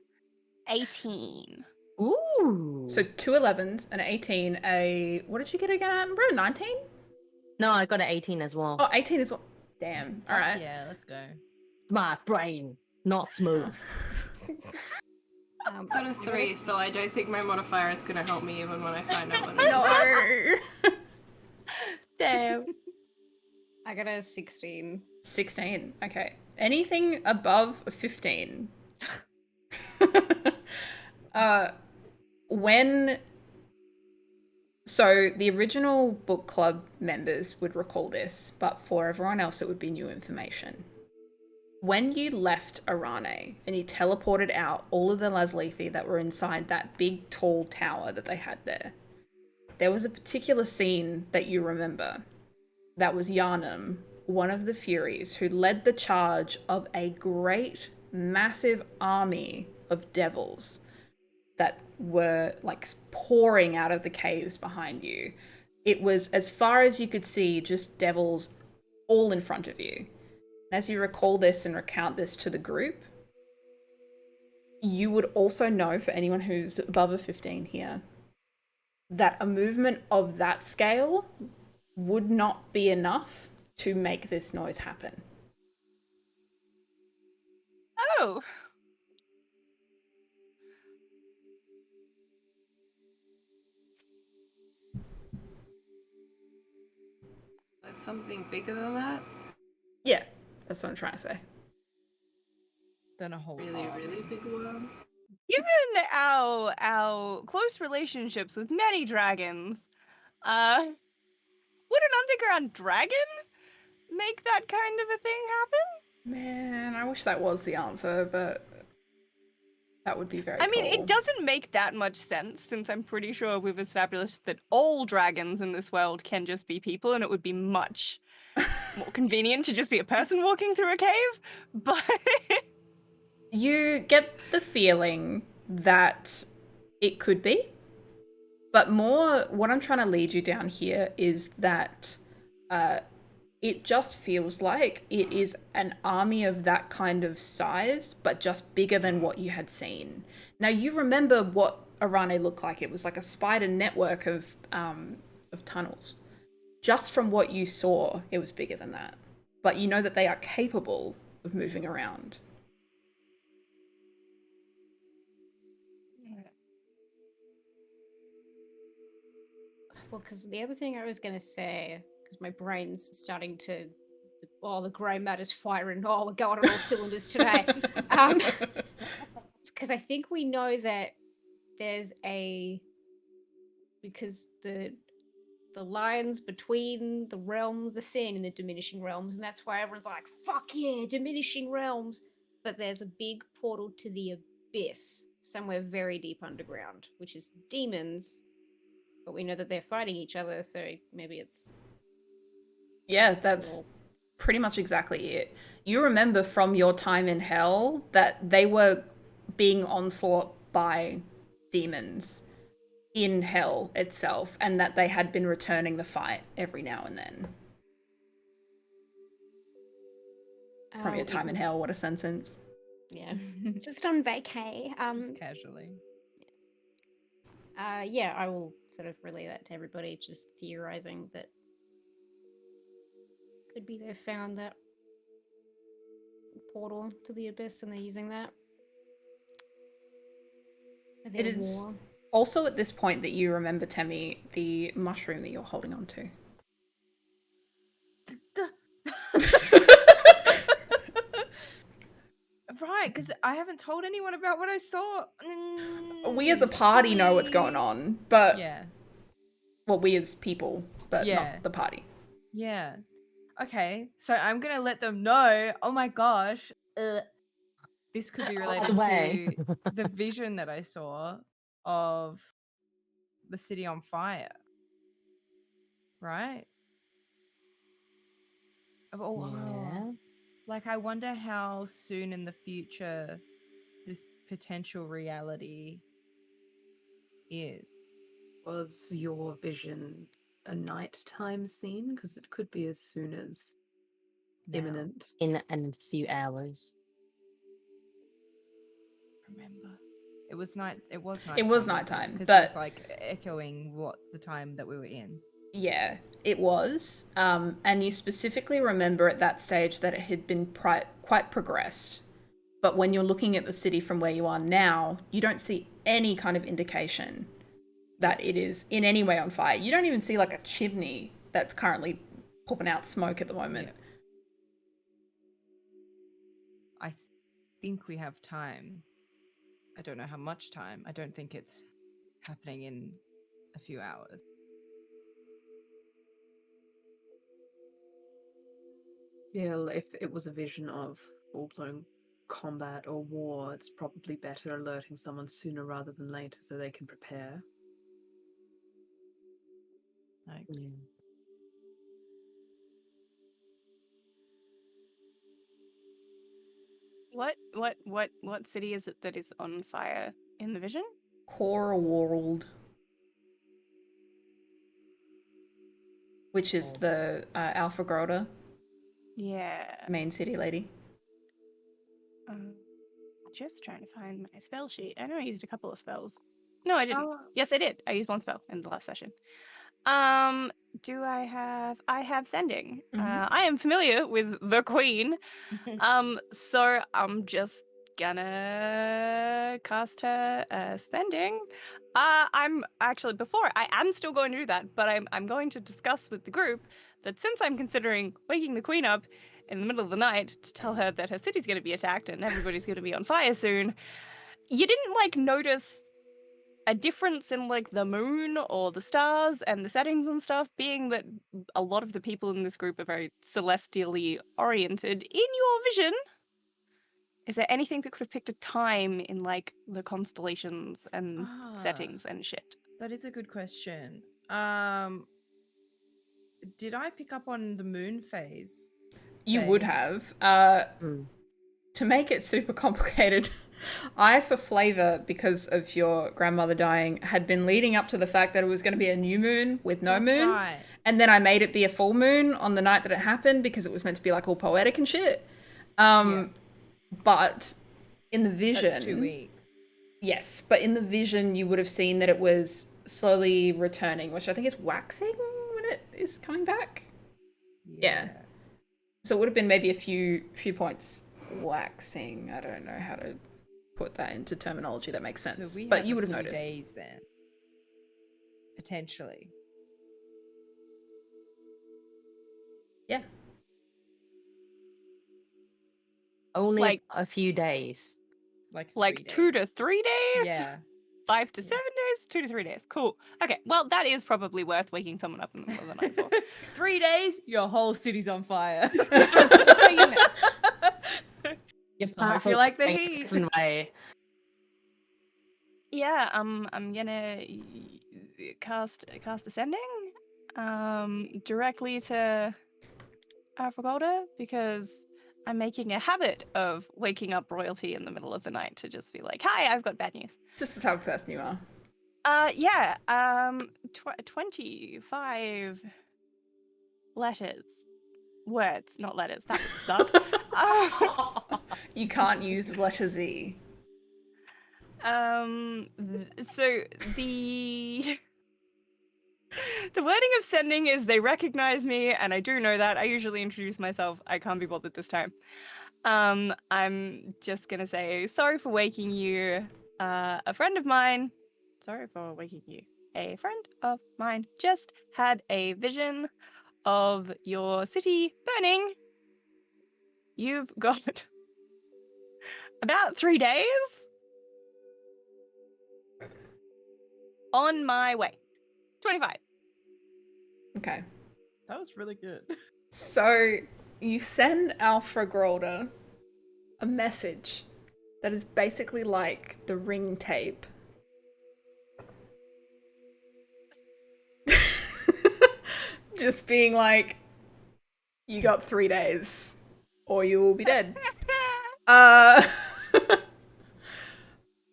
18. Ooh. So 2 11s, an 18, a... What did you get again, Attenborough? 19? No, I got an 18 as well. Oh, 18 as well. Damn. Fuck Alright. Yeah, let's go. My brain, not smooth. Got a 3, so I don't think my modifier is gonna help me even when I find out what it is. No. Damn. I got a 16. 16. Okay. Anything above a 15. When... So, the original book club members would recall this, but for everyone else it would be new information. When you left Arane and you teleported out all of the Laslethi that were inside that big tall tower that they had there was a particular scene that you remember. That was Yarnum, one of the Furies, who led the charge of a great, massive army of devils that were like pouring out of the caves behind you. It was, as far as you could see, just devils all in front of you. As you recall this and recount this to the group, you would also know, for anyone who's above a 15 here, that a movement of that scale would not be enough to make this noise happen. Oh! There's something bigger than that? Yeah, that's what I'm trying to say. Done a whole Really, army. really big one? Given our close relationships with many dragons, would an underground dragon make that kind of a thing happen? Man, I wish that was the answer, but that would be very I mean, cool. it doesn't make that much sense, since I'm pretty sure we've established that all dragons in this world can just be people, and it would be much more convenient to just be a person walking through a cave, but... You get the feeling that it could be, but more what I'm trying to lead you down here is that it just feels like it is an army of that kind of size, but just bigger than what you had seen. Now, you remember what Arane looked like. It was like a spider network of tunnels. Just from what you saw, it was bigger than that. But you know that they are capable of moving around. Well, because the other thing I was going to say, because my brain's starting to, oh, the grey matter's firing. Oh, we're going on all cylinders today. Because I think we know that there's because the lines between the realms are thin in the diminishing realms, and that's why everyone's like, fuck yeah, diminishing realms. But there's a big portal to the abyss somewhere very deep underground, which is demons. But we know that they're fighting each other, so maybe it's... Yeah, that's pretty much exactly it. You remember from your time in hell that they were being onslaught by demons in hell itself, and that they had been returning the fight every now and then. From your time in hell, what a sentence. Yeah. Just on vacay. Just casually. Yeah, I will sort of relay that to everybody, just theorizing that could be they found that portal to the abyss and they're using that. It is also at this point that you remember, Temi, the mushroom that you're holding on to. Right, because I haven't told anyone about what I saw. We as a party know what's going on, but... Yeah. Well, we as people, but Yeah. not the party. Yeah. Okay, so I'm gonna let them know. Oh my gosh. this could be By related the way. to the vision that I saw of the city on fire, right? Yeah. Like, I wonder how soon in the future this potential reality is. Was your vision a nighttime scene? Because it could be as soon as Now. imminent. In a few hours. Remember, it was night. It was nighttime. It was nighttime, because but it was like echoing what the time that we were in. yeah, it was. And you specifically remember at that stage that it had been quite progressed. But when you're looking at the city from where you are now, you don't see any kind of indication that it is in any way on fire. You don't even see like a chimney that's currently popping out smoke at the moment. Yeah. I think we have time. I don't know how much time. I don't think it's happening in a few hours. Yeah, if it was a vision of full-blown combat or war, it's probably better alerting someone sooner rather than later so they can prepare. Like, Yeah. What city is it that is on fire in the vision? Core World, which is Oh. the Alpha Grota Yeah. main city lady. Just trying to find my spell sheet. I know I used a couple of spells. No, I didn't. Oh. Yes, I did. I used one spell in the last session. Do I have? I have sending. Mhm. I am familiar with the Queen. So I'm just gonna cast her sending. I'm actually before I am still going to do that, but I'm going to discuss with the group that since I'm considering waking the Queen up in the middle of the night to tell her that her city's going to be attacked and everybody's going to be on fire soon, you didn't like notice a difference in like the moon or the stars and the settings and stuff, being that a lot of the people in this group are very celestially oriented. In your vision, is there anything that could have picked a time in like the constellations and settings and shit? That is a good question. Did I pick up on the moon phase? You would Say- have. Mm. To make it super complicated, I, for flavor, because of your grandmother dying, had been leading up to the fact that it was going to be a new moon with no That's moon. right. And then I made it be a full moon on the night that it happened because it was meant to be like all poetic and shit. But in the vision, That's 2 weeks. yes, but in the vision you would have seen that it was slowly returning, which I think is waxing when it is coming back. Yeah. So it would have been maybe a few points waxing. I don't know how to put that into terminology that makes sense. So we But have you a would have few noticed. days then, potentially. Yeah. Only Like- a few days. Like 3 Like days. 2 to 3 days? Yeah. 5 to 7 days? 2 to 3 days. Cool. Okay, well, that is probably worth waking someone up in the middle of the night for. 3 days, your whole city's on fire. So you know. Your I hope you parcels like the going a heat. different way. Yeah, I'm gonna cast Ascending directly to Alfregolda because I'm making a habit of waking up royalty in the middle of the night to just be like, "Hi, I've got bad news." Just the type of person you are. Yeah. 25 letters, words, not letters. That would suck. You can't use the letter Z. So the wording of sending is they recognize me, and I do know that. I usually introduce myself. I can't be bothered this time. I'm just gonna say sorry for waking you. A friend of mine. Sorry for waking you. A friend of mine just had a vision of your city burning. You've got about 3 days on my way. 25. Okay. That was really good. So you send Alfregolda a message that is basically like the ring tape. Just being like, you got 3 days, or you will be dead.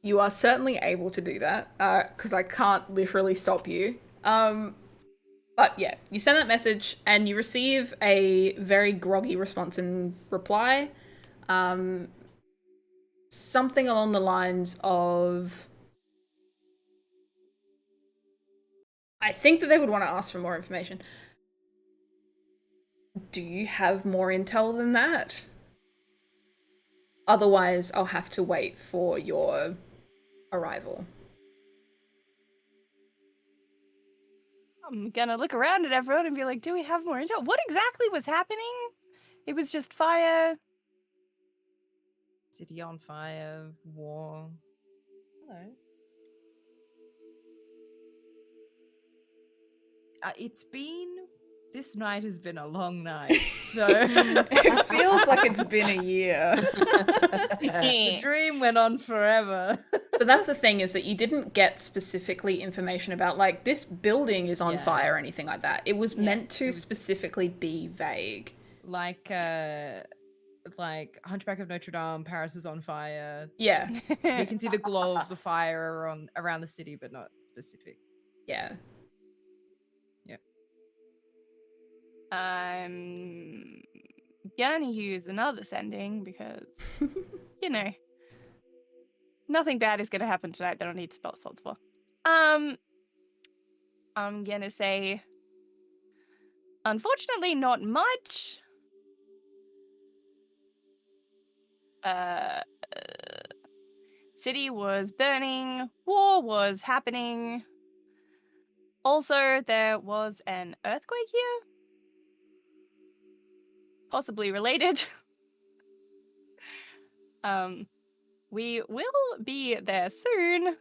You are certainly able to do that, because I can't literally stop you. But yeah, you send that message, and you receive a very groggy response in reply. Something along the lines of, I think that they would want to ask for more information. Do you have more intel than that? Otherwise, I'll have to wait for your arrival. I'm gonna look around at everyone and be like, do we have more intel? What exactly was happening? It was just fire. City on fire, war. Hello. This night has been a long night, so It feels like it's been a year. the dream went on forever. But that's the thing, is that you didn't get specifically information about, like, this building is on Yeah. fire or anything like that. It was meant to it was- specifically be vague. Like Hunchback of Notre Dame, Paris is on fire. Yeah, We can see the glow of the fire around the city, but not specific. yeah. I'm gonna use another sending because, you know, nothing bad is gonna happen tonight that I need spell slots for. I'm gonna say, unfortunately, not much. City was burning, war was happening. Also, there was an earthquake here. Possibly related. We will be there soon.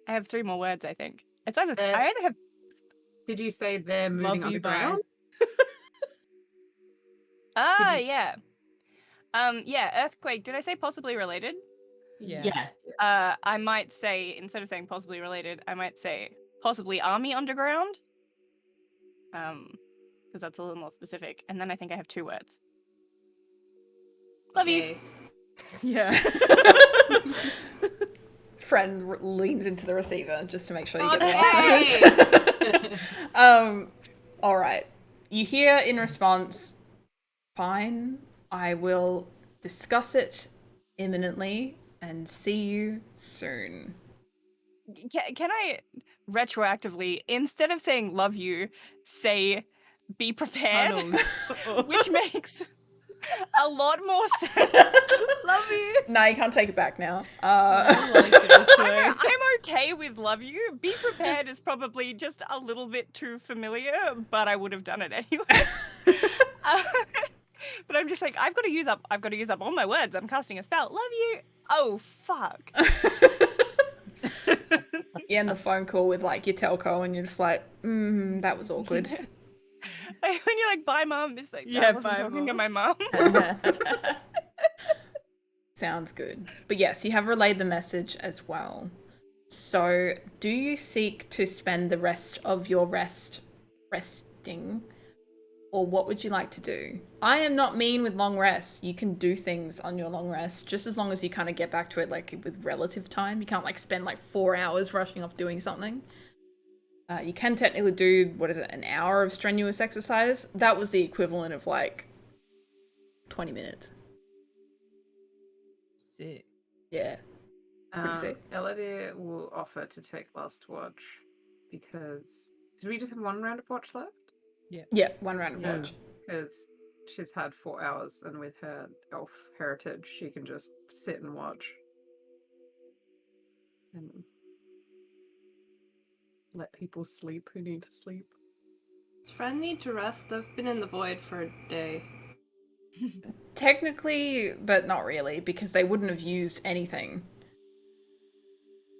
I have 3 more words, I think. It's either I either have Did you say they're moving Love you, bye. underground? yeah. Yeah, earthquake. Did I say possibly related? Yeah. I might say, instead of saying possibly related, I might say possibly army underground. Because that's a little more specific. And then I think I have 2 words. Love you. Okay. Yeah. Friend leans into the receiver just to make sure you get the Okay. last message. All right. You hear in response, fine, I will discuss it imminently and see you soon. Can I retroactively, instead of saying love you, say be prepared? Tunnels. Which makes a lot more sense. Love you. No, you can't take it back now. I like it this way. I'm okay with love you. Be prepared is probably just a little bit too familiar, but I would have done it anyway. But I'm just like, I've got to use up all my words. I'm casting a spell. Love you. Oh fuck. You end the phone call with like your telco and you're just like, that was awkward. When you're like, bye mom, it's like, Yeah, I wasn't bye, talking to Mom. my mom. Sounds good. But yes, you have relayed the message as well. So, do you seek to spend the rest of your resting? Or what would you like to do? I am not mean with long rests. You can do things on your long rest, just as long as you kind of get back to it like with relative time. You can't like spend like 4 hours rushing off doing something. You can technically do, an hour of strenuous exercise? That was the equivalent of like 20 minutes. Sick. Yeah. Pretty sick. Eludere will offer to take last watch because did we just have 1 round of watch left? Yeah, 1 round of Yeah. watch. Because she's had 4 hours, and with her elf heritage, she can just sit and watch and let people sleep who need to sleep. Does Friend need to rest? They've been in the void for a day. Technically, but not really, because they wouldn't have used anything.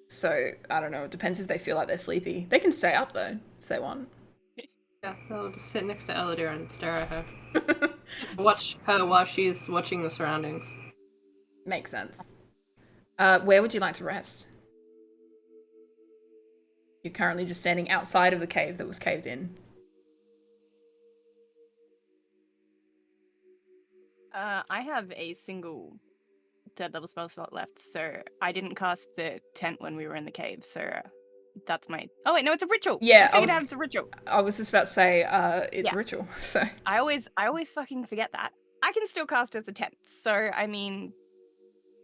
So, I don't know, it depends if they feel like they're sleepy. They can stay up, though, if they want. Yeah, they'll just sit next to Eludere and stare at her. Watch her while she's watching the surroundings. Makes sense. Where would you like to rest? You're currently just standing outside of the cave that was caved in. I have a single third level spell slot left, so I didn't cast the tent when we were in the cave, so that's my... Oh wait, no, it's a ritual! Yeah, I figured out it's a ritual! I was just about to say, it's Yeah. a ritual, so... I always fucking forget that. I can still cast as a tent, so I mean,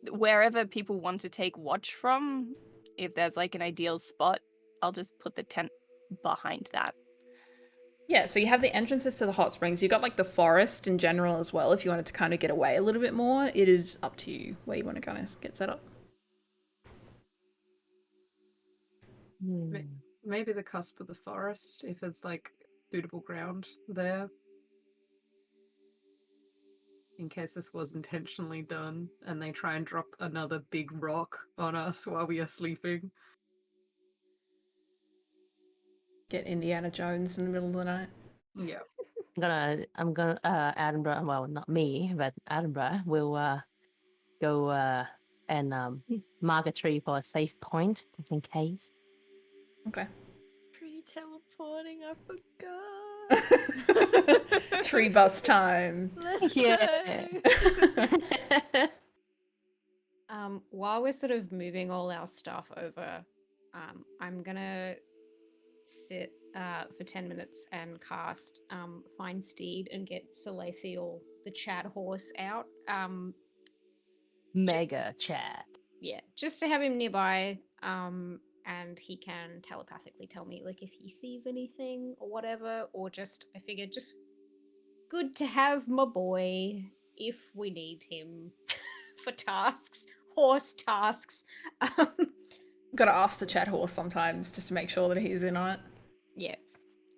wherever people want to take watch from, if there's like an ideal spot, I'll just put the tent behind that. Yeah, so you have the entrances to the hot springs. You've got like the forest in general as well. If you wanted to kind of get away a little bit more, it is up to you where you want to kind of get set up. Maybe the cusp of the forest, if it's like suitable ground there. In case this was intentionally done and they try and drop another big rock on us while we are sleeping. Get Indiana Jones in the middle of the night. Yeah. Attenborough, well, not me, but Attenborough will go and mark a tree for a safe point, just in case. Okay. Tree teleporting, I forgot. Tree bus time. Let's Yeah. go. While we're sort of moving all our stuff over, I'm gonna sit for 10 minutes and cast Find Steed and get Salathiel, the Chad horse, out. Mega chat. Yeah, just to have him nearby, and he can telepathically tell me like if he sees anything or whatever, or just I figured just good to have my boy if we need him for tasks, horse tasks. Gotta ask the chat horse sometimes just to make sure that he's in on it. Yeah,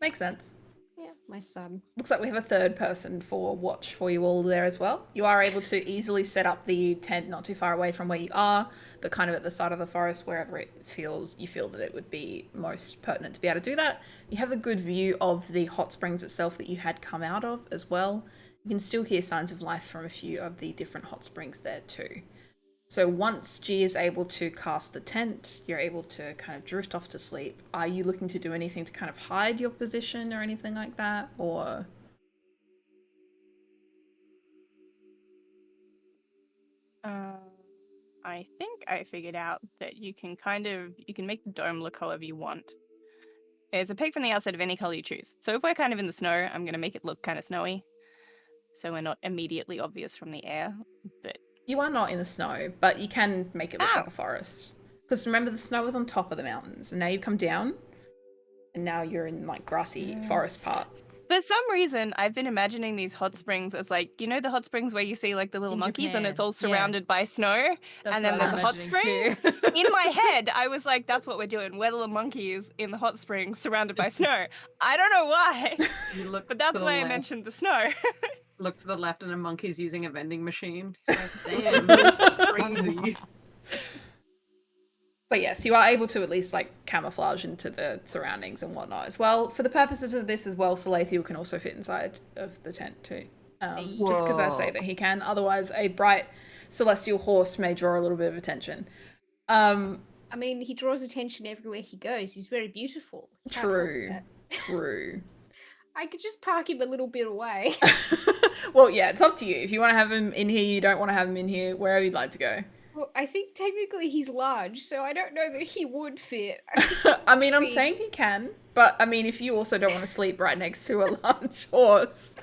Makes sense. yeah, my son. Looks like we have a third person for watch for you all there as well. You are able to easily set up the tent not too far away from where you are, but kind of at the side of the forest, wherever you feel that it would be most pertinent to be able to do that. You have a good view of the hot springs itself that you had come out of as well. You can still hear signs of life from a few of the different hot springs there too. So once G is able to cast the tent, you're able to kind of drift off to sleep. Are you looking to do anything to kind of hide your position or anything like that? Or... I think I figured out that you can make the dome look however you want. There's a peg from the outside of any color you choose. So if we're kind of in the snow, I'm going to make it look kind of snowy. So we're not immediately obvious from the air, but... You are not in the snow, but you can make it look like a forest. Because remember, the snow was on top of the mountains, and now you come down, and now you're in, like, grassy forest part. For some reason, I've been imagining these hot springs as like, you know the hot springs where you see like the little In monkeys and it's Japan, all surrounded by snow? That's and then what I there's was a hot imagining springs? too. In my head, I was like, that's what we're doing. We're the little monkeys in the hot springs surrounded by snow. I don't know why, You look but that's to the why I left. mentioned the snow. Look to the left and a monkey's using a vending machine. Damn, that's crazy. But yes, you are able to at least like camouflage into the surroundings and whatnot as well. For the purposes of this as well, Salathiel can also fit inside of the tent too. Just because I say that he can. Otherwise, a bright celestial horse may draw a little bit of attention. I mean, he draws attention everywhere he goes. He's very beautiful. Can't help True. that. True. I could just park him a little bit away. Well, yeah, it's up to you. If you want to have him in here, you don't want to have him in here, wherever you'd like to go. Well, I think technically he's large, so I don't know that he would fit. I mean, I'm saying he can, but I mean, if you also don't want to sleep right next to a large horse,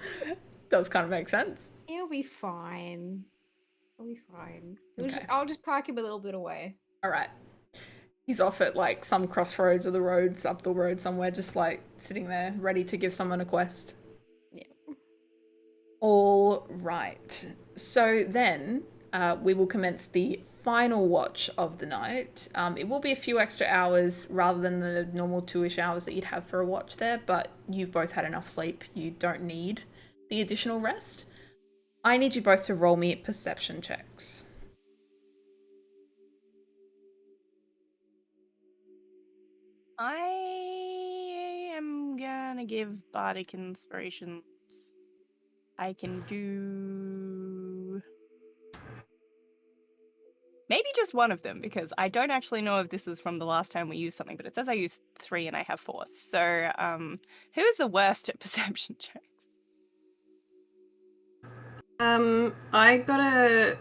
does kind of make sense. He'll be fine. He'll be fine. Okay. I'll just park him a little bit away. All right. He's off at like some crossroads of the roads, up the road somewhere, just like sitting there, ready to give someone a quest. Yeah. All right. So then we will commence the final watch of the night. It will be a few extra hours rather than the normal 2-ish hours that you'd have for a watch there, but you've both had enough sleep. You don't need the additional rest. I need you both to roll me perception checks. I am gonna give Bardic Inspirations. I can do Maybe just one of them, because I don't actually know if this is from the last time we used something, but it says I used 3 and I have 4. So, who is the worst at perception checks? I got a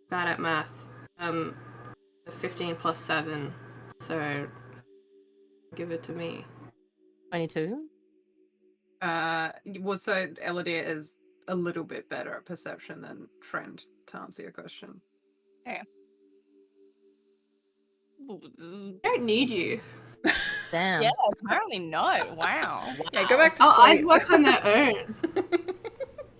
bad at math. 15 plus 7, so give it to me. 22. Well, so Eludere is a little bit better at perception than Friend, to answer your question. I don't need you. Damn. Yeah, apparently not. Wow. Yeah, go back to Our eyes sleep. work on their own.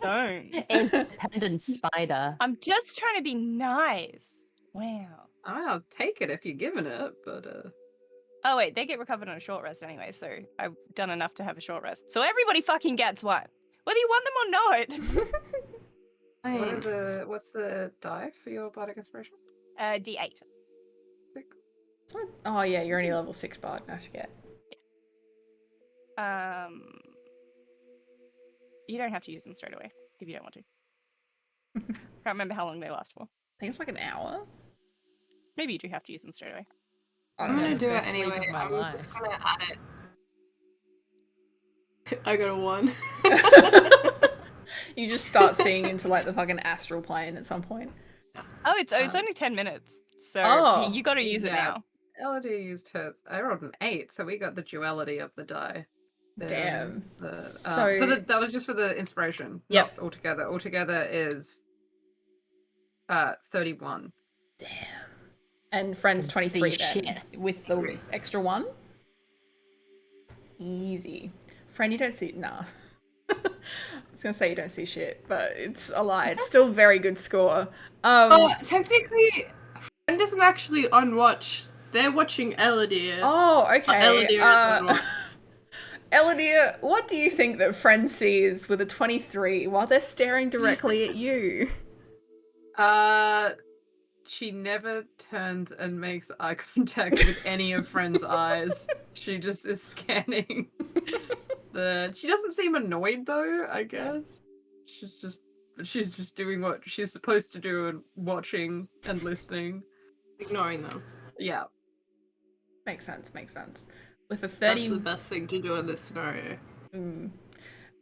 Don't. Independent spider. I'm just trying to be nice. Wow. I'll take it if you're giving it, but Oh wait, they get recovered on a short rest anyway, so I've done enough to have a short rest. So everybody fucking gets one, whether you want them or not. what's the die for your bardic inspiration? D8. Oh yeah, you're only level 6 bard, I forget. You don't have to use them straight away if you don't want to. Can't remember how long they last for. I think it's like an hour. Maybe you do have to use them straight away. I I'm don't know. gonna do it Best sleep anyway. of my I'm life. just gonna add it. I got a 1. You just start seeing into like the fucking astral plane at some point. Oh, it's only 10 minutes, so Oh, you got to use it now. Elodie used hers. I rolled an 8, so we got the duality of the die. Damn. That was just for the inspiration. Yep. Not altogether. Altogether is 31. Damn. And Friend's 23 See then, shit. with the extra 1. Easy. Friend, you don't see... Nah. I was going to say you don't see shit, but it's a lie. It's still a very good score. Technically, Friend isn't actually on watch. They're watching Eludere. Oh, okay. Eludere is on watch. Eludere, what do you think that Friend sees with a 23 while they're staring directly at you? She never turns and makes eye contact with any of Friend's eyes. She just is scanning. She doesn't seem annoyed though, I guess. She's just doing what she's supposed to do and watching and listening. Ignoring them. Yeah. Makes sense. With a 30... That's the best thing to do in this scenario.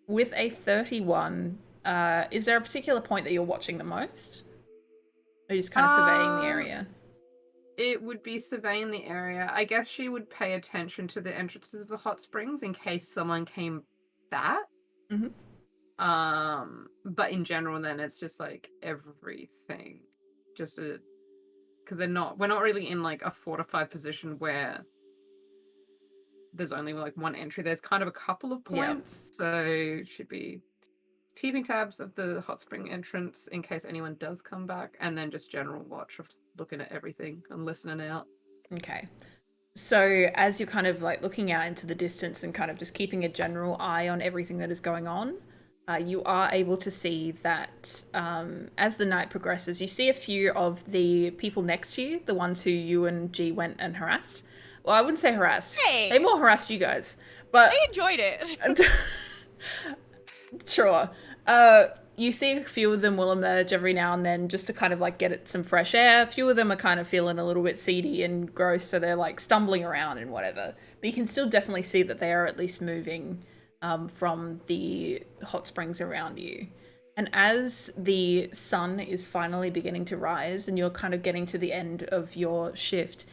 With a 31, is there a particular point that you're watching the most? Or are you just kind of surveying the area? It would be surveying the area. I guess she would pay attention to the entrances of the hot springs in case someone came back. Mhm. But in general, then it's just like everything, just because we're not really in like a fortified position where there's only like one entry. There's kind of a couple of points, so should be keeping tabs of the hot spring entrance in case anyone does come back, and then just general watch of looking at everything and listening out. Okay. So as you're kind of like looking out into the distance and kind of just keeping a general eye on everything that is going on, you are able to see that as the night progresses, you see a few of the people next to you, the ones who you and G went and harassed. Well, I wouldn't say harassed. Hey! They more harassed you guys. But I enjoyed it. Sure. You see a few of them will emerge every now and then just to kind of like get at some fresh air. A few of them are kind of feeling a little bit seedy and gross, so they're like stumbling around and whatever. But you can still definitely see that they are at least moving from the hot springs around you. And as the sun is finally beginning to rise and you're kind of getting to the end of your shift,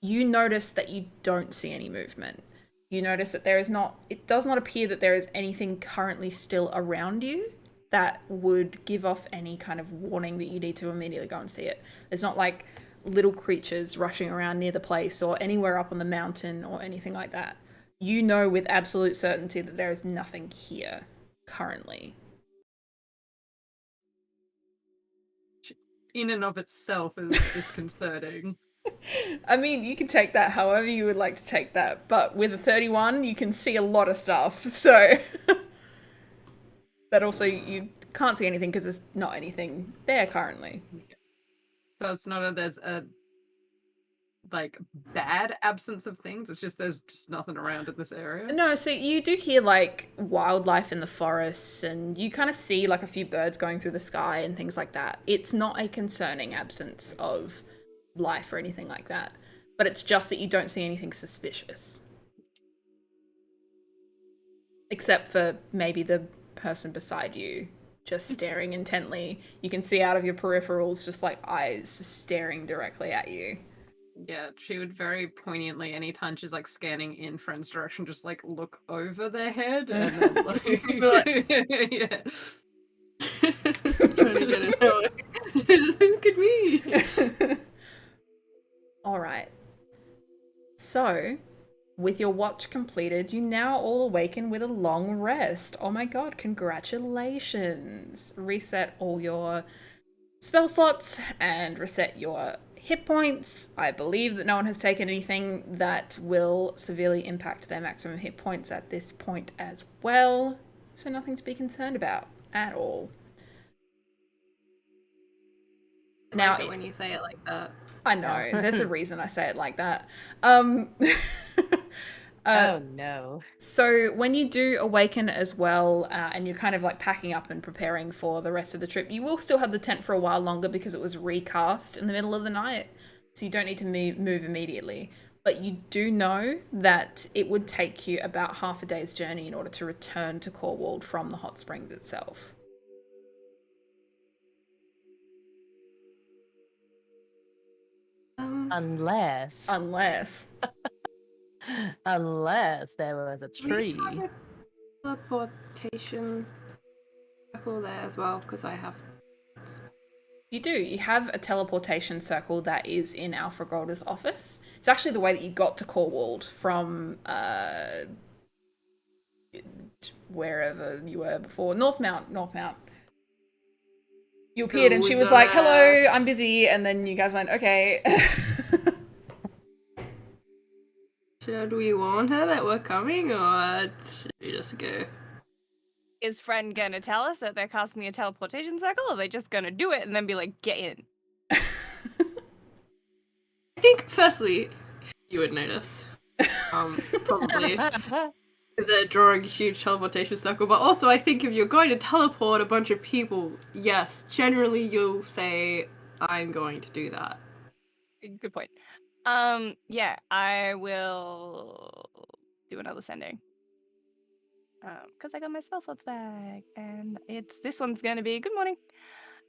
you notice that you don't see any movement. You notice that it does not appear that there is anything currently still around you that would give off any kind of warning that you need to immediately go and see it. There's not like little creatures rushing around near the place or anywhere up on the mountain or anything like that. You know with absolute certainty that there is nothing here currently. In and of itself is disconcerting. I mean, you can take that however you would like to take that, but with a 31, you can see a lot of stuff, so... But also, you can't see anything because there's not anything there currently. So it's not there's a like bad absence of things. It's just there's just nothing around in this area. No, so you do hear like wildlife in the forests, and you kind of see like a few birds going through the sky and things like that. It's not a concerning absence of life or anything like that, but it's just that you don't see anything suspicious. Except for maybe the person beside you just staring intently. You can see out of your peripherals just like eyes just staring directly at you. Yeah, she would very poignantly, anytime she's like scanning in friend's direction, just like look over their head and then like, yeah. Trying to get it out. Look at me. All right. So, with your watch completed, you now all awaken with a long rest. Oh my god, congratulations. Reset all your spell slots and reset your hit points. I believe that no one has taken anything that will severely impact their maximum hit points at this point as well. So nothing to be concerned about at all. Now, like it when you say it like that. I know. There's a reason I say it like that. Oh no. So when you do awaken as well, and you're kind of like packing up and preparing for the rest of the trip, you will still have the tent for a while longer because it was recast in the middle of the night. So you don't need to move immediately. But you do know that it would take you about half a day's journey in order to return to Corwald from the hot springs itself. Unless there was a tree. We have a teleportation circle there as well, because I have. You do. You have a teleportation circle that is in Alfregolda's office. It's actually the way that you got to Corwald from wherever you were before. Northmount. You appeared and she was like, hello, I'm busy. And then you guys went, okay. Should we warn her that we're coming, or should we just go? Is friend gonna tell us that they're casting a teleportation circle, or are they just gonna do it and then be like, get in? I think, firstly, you would notice. Probably. If they're drawing a huge teleportation circle, but also I think if you're going to teleport a bunch of people, yes, generally you'll say, I'm going to do that. Good point. Yeah, I will do another sending. Because I got my spell slots back, and this one's gonna be good morning.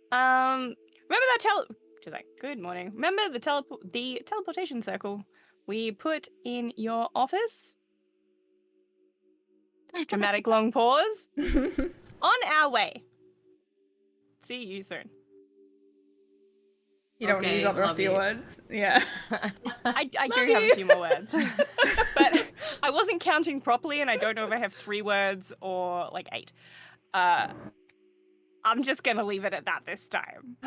Remember that she's like, good morning. Remember the teleportation circle we put in your office? Dramatic long pause. On our way. See you soon. You don't want to use up the rest of your words? Yeah. I do have a few more words. But I wasn't counting properly, and I don't know if I have 3 words or like 8. I'm just going to leave it at that this time.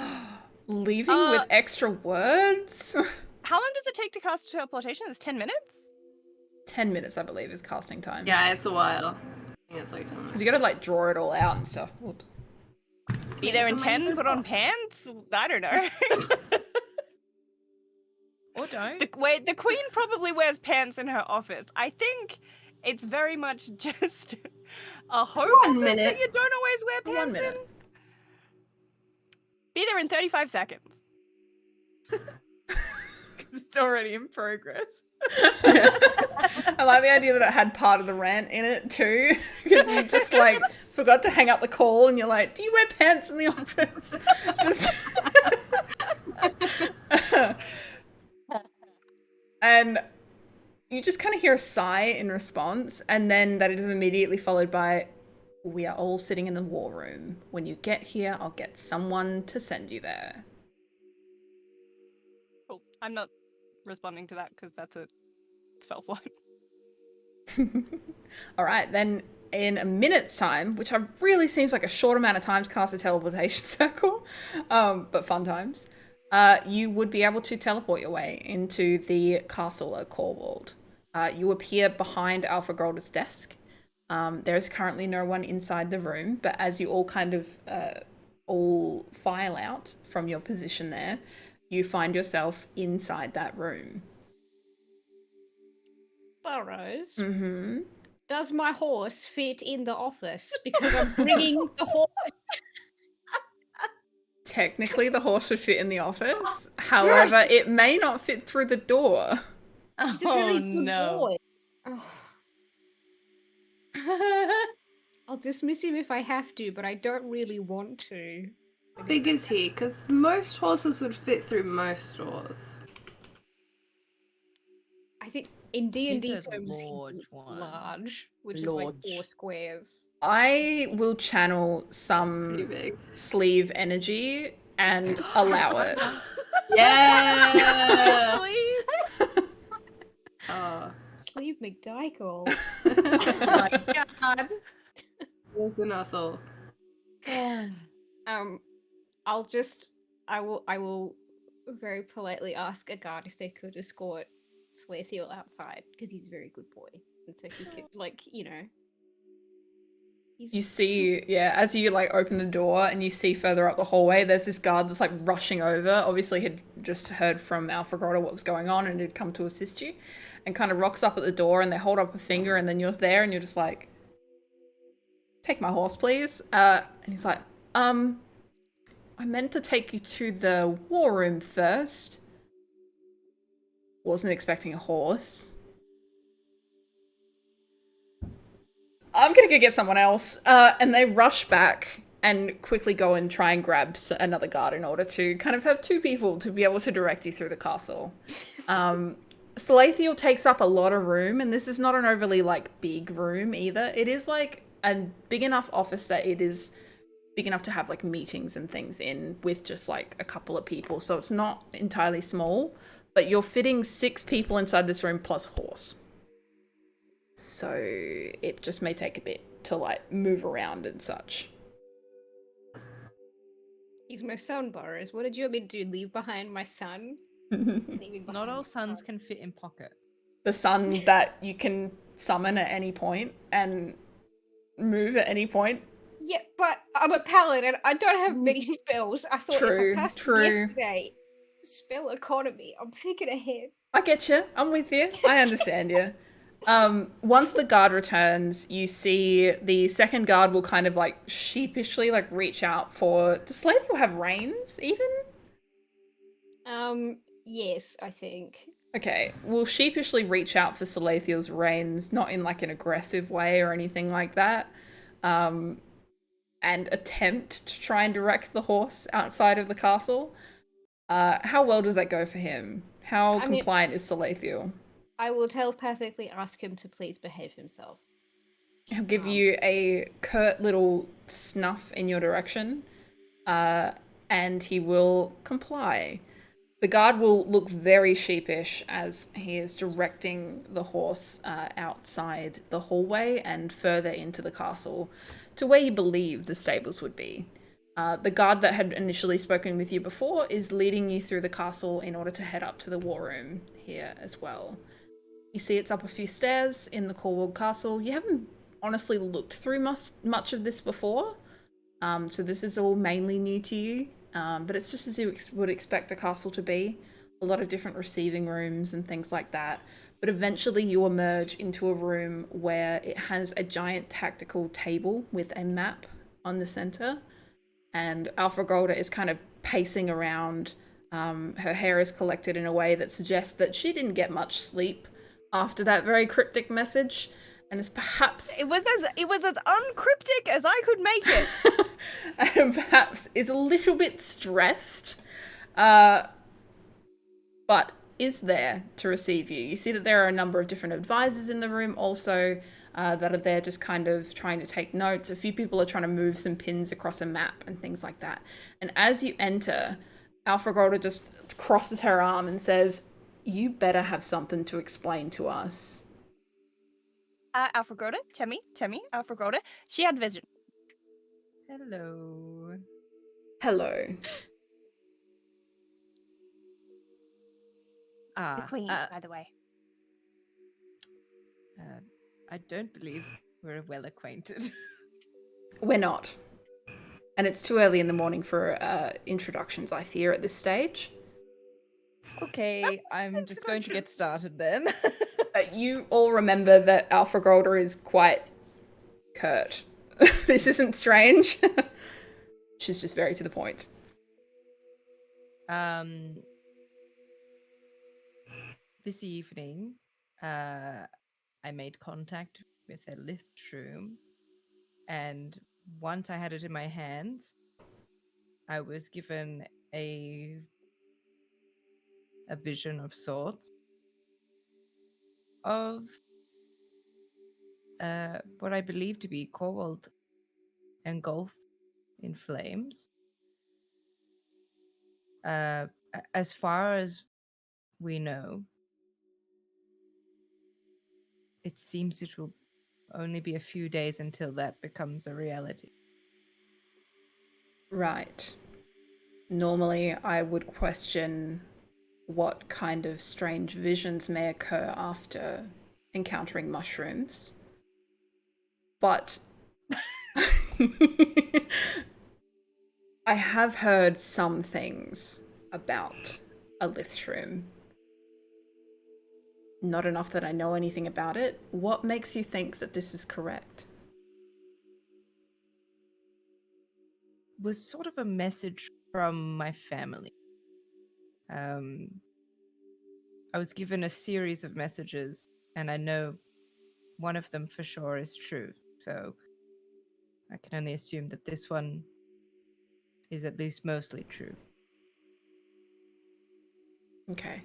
Leaving with extra words? How long does it take to cast teleportation? It's 10 minutes? 10 minutes, I believe, is casting time. Yeah, it's a while. I think it's like 10 minutes. Because you got to like draw it all out and stuff. Whoops. Be there in 10, put on pants? I don't know. Or don't. The queen probably wears pants in her office. I think it's very much just a home office that you don't always wear pants in. Be there in 35 seconds. It's already in progress. I like the idea that it had part of the rant in it too, because you just like forgot to hang up the call and you're like, do you wear pants in the office? And you just kind of hear a sigh in response, and then that is immediately followed by, we are all sitting in the war room. When you get here, I'll get someone to send you there. Cool. I'm not responding to that because that's a spell slot. All right, then in a minute's time, which really seems like a short amount of time to cast a teleportation circle, but fun times, you would be able to teleport your way into the castle at Corwald. You appear behind Alfregolda's desk. There is currently no one inside the room, but as you all kind of all file out from your position there, you find yourself inside that room. Burrows, Mm-hmm. does my horse fit in the office? Because I'm bringing the horse. Technically, the horse would fit in the office. However, it may not fit through the door. He's a very good no. boy. Oh, I'll dismiss him if I have to, but I don't really want to. How big is he? Because most horses would fit through most doors. I think in D&D He's a terms, large he's one. large, which is like 4 Large. squares. I will channel Pretty some big. sleeve energy and allow it. Yeah! Oh. Sleeve McDykel. God. There's the nuzzle. I will very politely ask a guard if they could escort Slathiel outside, because he's a very good boy. And so he could, like, you know. You see, yeah, as you like open the door and you see further up the hallway, there's this guard that's like rushing over. Obviously, had just heard from Alfregrota what was going on and had come to assist you, and kind of rocks up at the door and they hold up a finger and then you're there and you're just like, "Take my horse, please." And he's like, I meant to take you to the war room first. Wasn't expecting a horse. I'm gonna go get someone else. And they rush back and quickly go and try and grab another guard in order to kind of have 2 people to be able to direct you through the castle. Salathiel takes up a lot of room, and this is not an overly like big room either. It is like a big enough office that it is big enough to have like meetings and things in with just like a couple of people. So it's not entirely small, but you're fitting 6 people inside this room plus a horse. So it just may take a bit to like move around and such. He's my son, Burrows. What did you want me to do? Leave behind my son? Not all sons can fit in pocket. The sun that you can summon at any point and move at any point. Yeah, but I'm a paladin. I don't have many spells. I thought True, if I passed true. yesterday, spell economy. I'm thinking ahead. I get you. I'm with you. I understand you. Once the guard returns, you see the second guard will kind of like sheepishly like reach out for. Does Slathiel have reins even? Yes, I think. Okay, we'll sheepishly reach out for Salathiel's reins, not in like an aggressive way or anything like that, and attempt to try and direct the horse outside of the castle. How well does that go for him? How compliant is Salathiel? I will telepathically ask him to please behave himself. He'll give you a curt little snuff in your direction, and he will comply. The guard will look very sheepish as he is directing the horse outside the hallway and further into the castle to where you believe the stables would be. The guard that had initially spoken with you before is leading you through the castle in order to head up to the war room here as well. You see it's up a few stairs in the Corwald Castle. You haven't honestly looked through much of this before, so this is all mainly new to you. But it's just as you would expect a castle to be. A lot of different receiving rooms and things like that. But eventually you emerge into a room where it has a giant tactical table with a map on the center. And Alfregrota is kind of pacing around. Her hair is collected in a way that suggests that she didn't get much sleep after that very cryptic message. And it's perhaps... It was as uncryptic as I could make it. And perhaps is a little bit stressed, but is there to receive you. You see that there are a number of different advisors in the room also that are there just kind of trying to take notes. A few people are trying to move some pins across a map and things like that. And as you enter, Alfregrota just crosses her arm and says, "You better have something to explain to us." Alfregrota, Temi, Alfregrota. She had vision. Hello. Hello. The queen, by the way. I don't believe we're well acquainted. We're not. And it's too early in the morning for introductions, I fear, at this stage. Okay, I'm just going to get started then. You all remember that Alpha Grolder is quite curt. This isn't strange. She's just very to the point. This evening, I made contact with a liftshroom, and once I had it in my hands, I was given a vision of sorts of what I believe to be cobalt engulfed in flames. As far as we know, it seems it will only be a few days until that becomes a reality. Right. Normally, I would question what kind of strange visions may occur after encountering mushrooms. But I have heard some things about a lithshroom. Not enough that I know anything about it. What makes you think that this is correct? Was sort of a message from my family. I was given a series of messages, and I know one of them for sure is true. So I can only assume that this one is at least mostly true. Okay.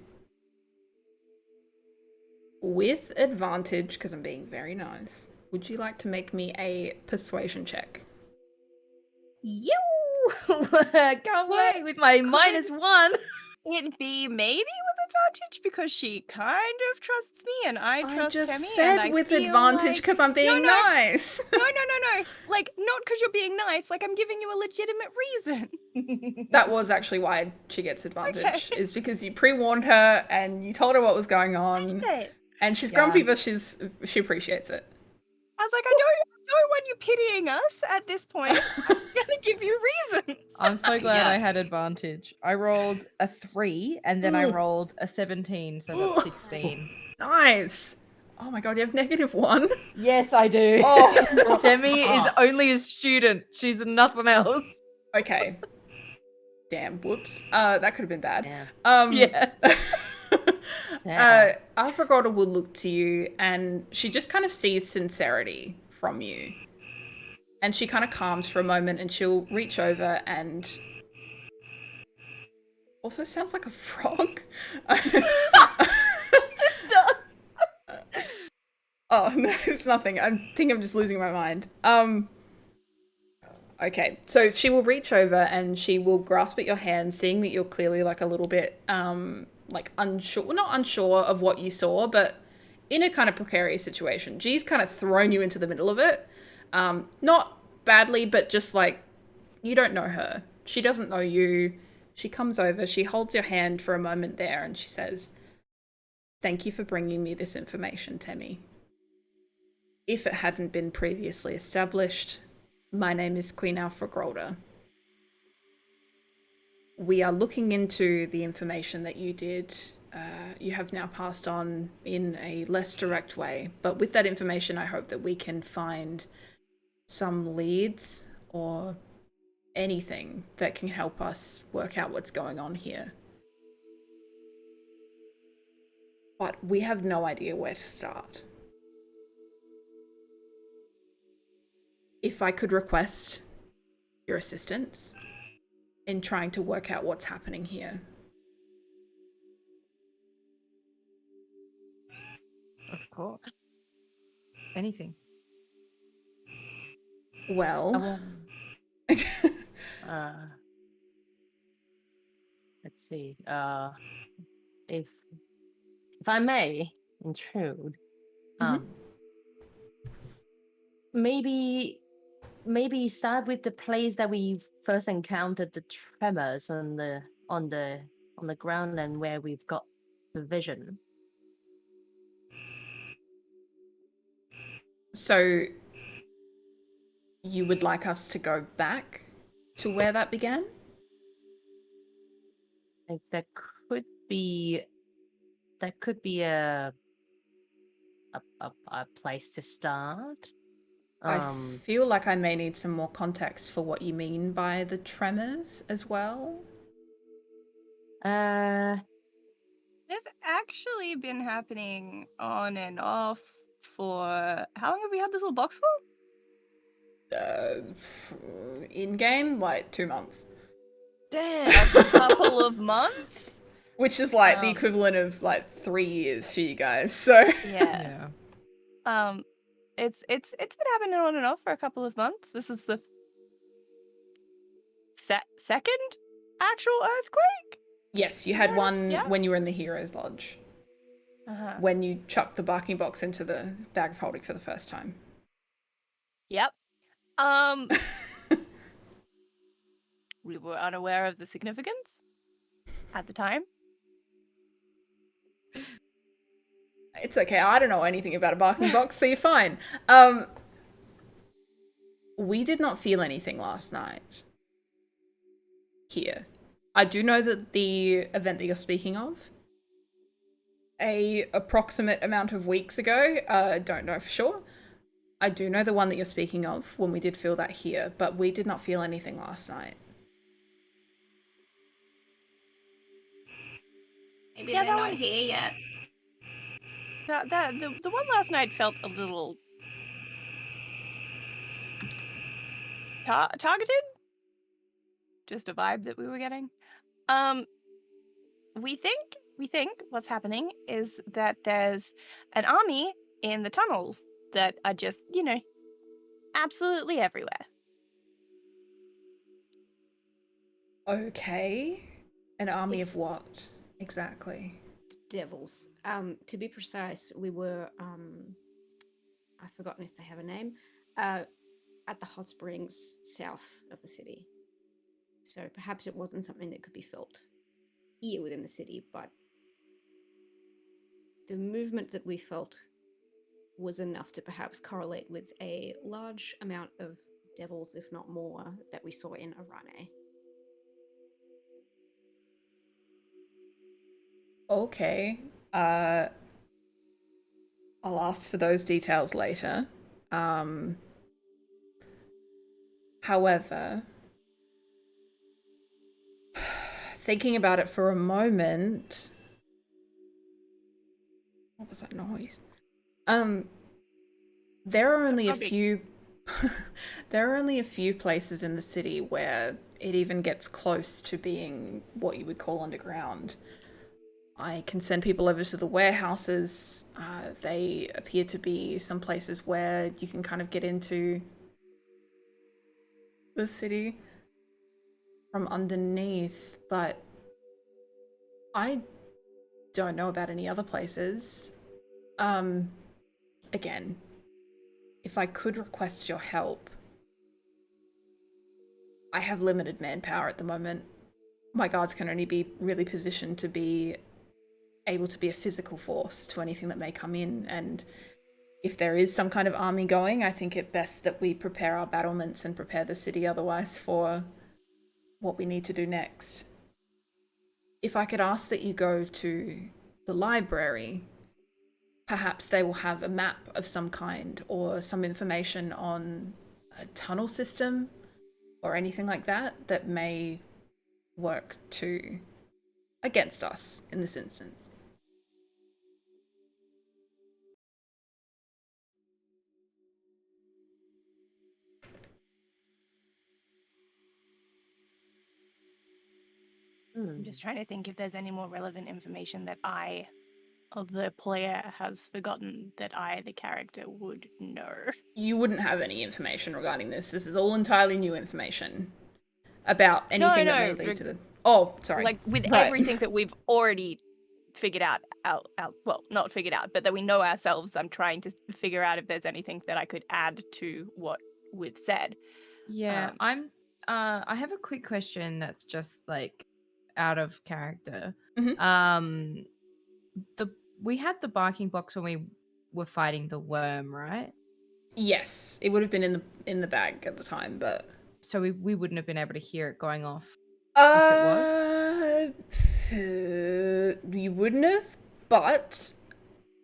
With advantage, because I'm being very nice, would you like to make me a persuasion check? Yo! Can't wait with my -1. It'd be maybe with advantage because she kind of trusts me and I trust just Temi. said And I with feel advantage because I'm being nice. No. Like, not because you're being nice. Like, I'm giving you a legitimate reason. That was actually why she gets advantage, Okay. is because you pre-warned her and you told her what was going on. Okay. And she's Yeah. grumpy, but she appreciates it. I was like, I don't want you pitying us at this point. I'm gonna give you reasons. I'm so glad Yeah. I had advantage. I rolled a 3 and then I rolled a 17, so that's 16. Nice. Oh my god, you have -1? Yes, I do. Oh. Temi is only a student. She's nothing else. Okay. Damn, whoops. That could have been bad. Yeah. Alpha Grolder will look to you and she just kind of sees sincerity from you. And she kind of calms for a moment and she'll reach over and... Also sounds like a frog. Oh, no, it's nothing. I think I'm just losing my mind. Okay, so she will reach over and she will grasp at your hand, seeing that you're clearly like a little bit like unsure, well, not unsure of what you saw, but in a kind of precarious situation. G's kind of thrown you into the middle of it. Not badly, but just like you don't know her. She doesn't know you. She comes over, she holds your hand for a moment there and she says, "Thank you for bringing me this information, Temi. If it hadn't been previously established, my name is Queen Alpha Grolder. We are looking into the information that you did. You have now passed on in a less direct way, but with that information, I hope that we can find some leads or anything that can help us work out what's going on here. But we have no idea where to start. If I could request your assistance in trying to work out what's happening here." Of course. Anything. Well, let's see. If I may intrude, maybe start with the place that we first encountered the tremors on the ground and where we've got the vision. so you would like us to go back to where that began? Like that could be a a place to start. I feel like I may need some more context for what you mean by the tremors as well. Uh, They've actually been happening on and off for how long have we had this little box for? In game, like 2 months, Damn, a couple of months. which is like the equivalent of like 3 years for you guys. So Yeah. It's been happening on and off for a couple of months. This is the second actual earthquake. yes, you had one Yeah. when you were in the Heroes Lodge, when you chucked the barking box into the bag of holding for the first time. Yep. We were unaware of the significance at the time. It's okay. I don't know anything about a barking box, so you're fine. We did not feel anything last night here. I do know that the event that you're speaking of, a approximate amount of weeks ago, don't know for sure. I do know the one that you're speaking of when we did feel that here, but we did not feel anything last night. Maybe Yeah, they're that not one- here yet. The one last night felt a little targeted. Just a vibe that we were getting. We think what's happening is that there's an army in the tunnels that are just, absolutely everywhere. Okay. An army of what? Exactly. Devils. To be precise, we were I've forgotten if they have a name. At the hot springs south of the city. So perhaps it wasn't something that could be felt here within the city, but the movement that we felt was enough to perhaps correlate with a large amount of devils, if not more, that we saw in Arane. Okay. I'll ask for those details later. However, thinking about it for a moment, what was that noise? There are only a few there are only a few places in the city where it even gets close to being what you would call underground. I can send people over to the warehouses. They appear to be some places where you can kind of get into the city from underneath, but I don't know about any other places. Again, if I could request your help, I have limited manpower at the moment. My guards can only be really positioned to be able to be a physical force to anything that may come in, and if there is some kind of army going, I think it best that we prepare our battlements and prepare the city otherwise for what we need to do next. If I could ask that you go to the library, perhaps they will have a map of some kind or some information on a tunnel system or anything like that that may work against us in this instance. I'm just trying to think if there's any more relevant information that I, the player, has forgotten that I, the character, would know. You wouldn't have any information regarding this. This is all entirely new information about anything that may lead to the... Oh, sorry. Like, with Right. everything that we've already figured out, well, not figured out, but that we know ourselves, I'm trying to figure out if there's anything that I could add to what we've said. Yeah, I have a quick question that's just like out of character. Mhm. We had the barking box when we were fighting the worm, right? Yes, it would have been in the bag at the time, but... So we wouldn't have been able to hear it going off if it was? You wouldn't have, but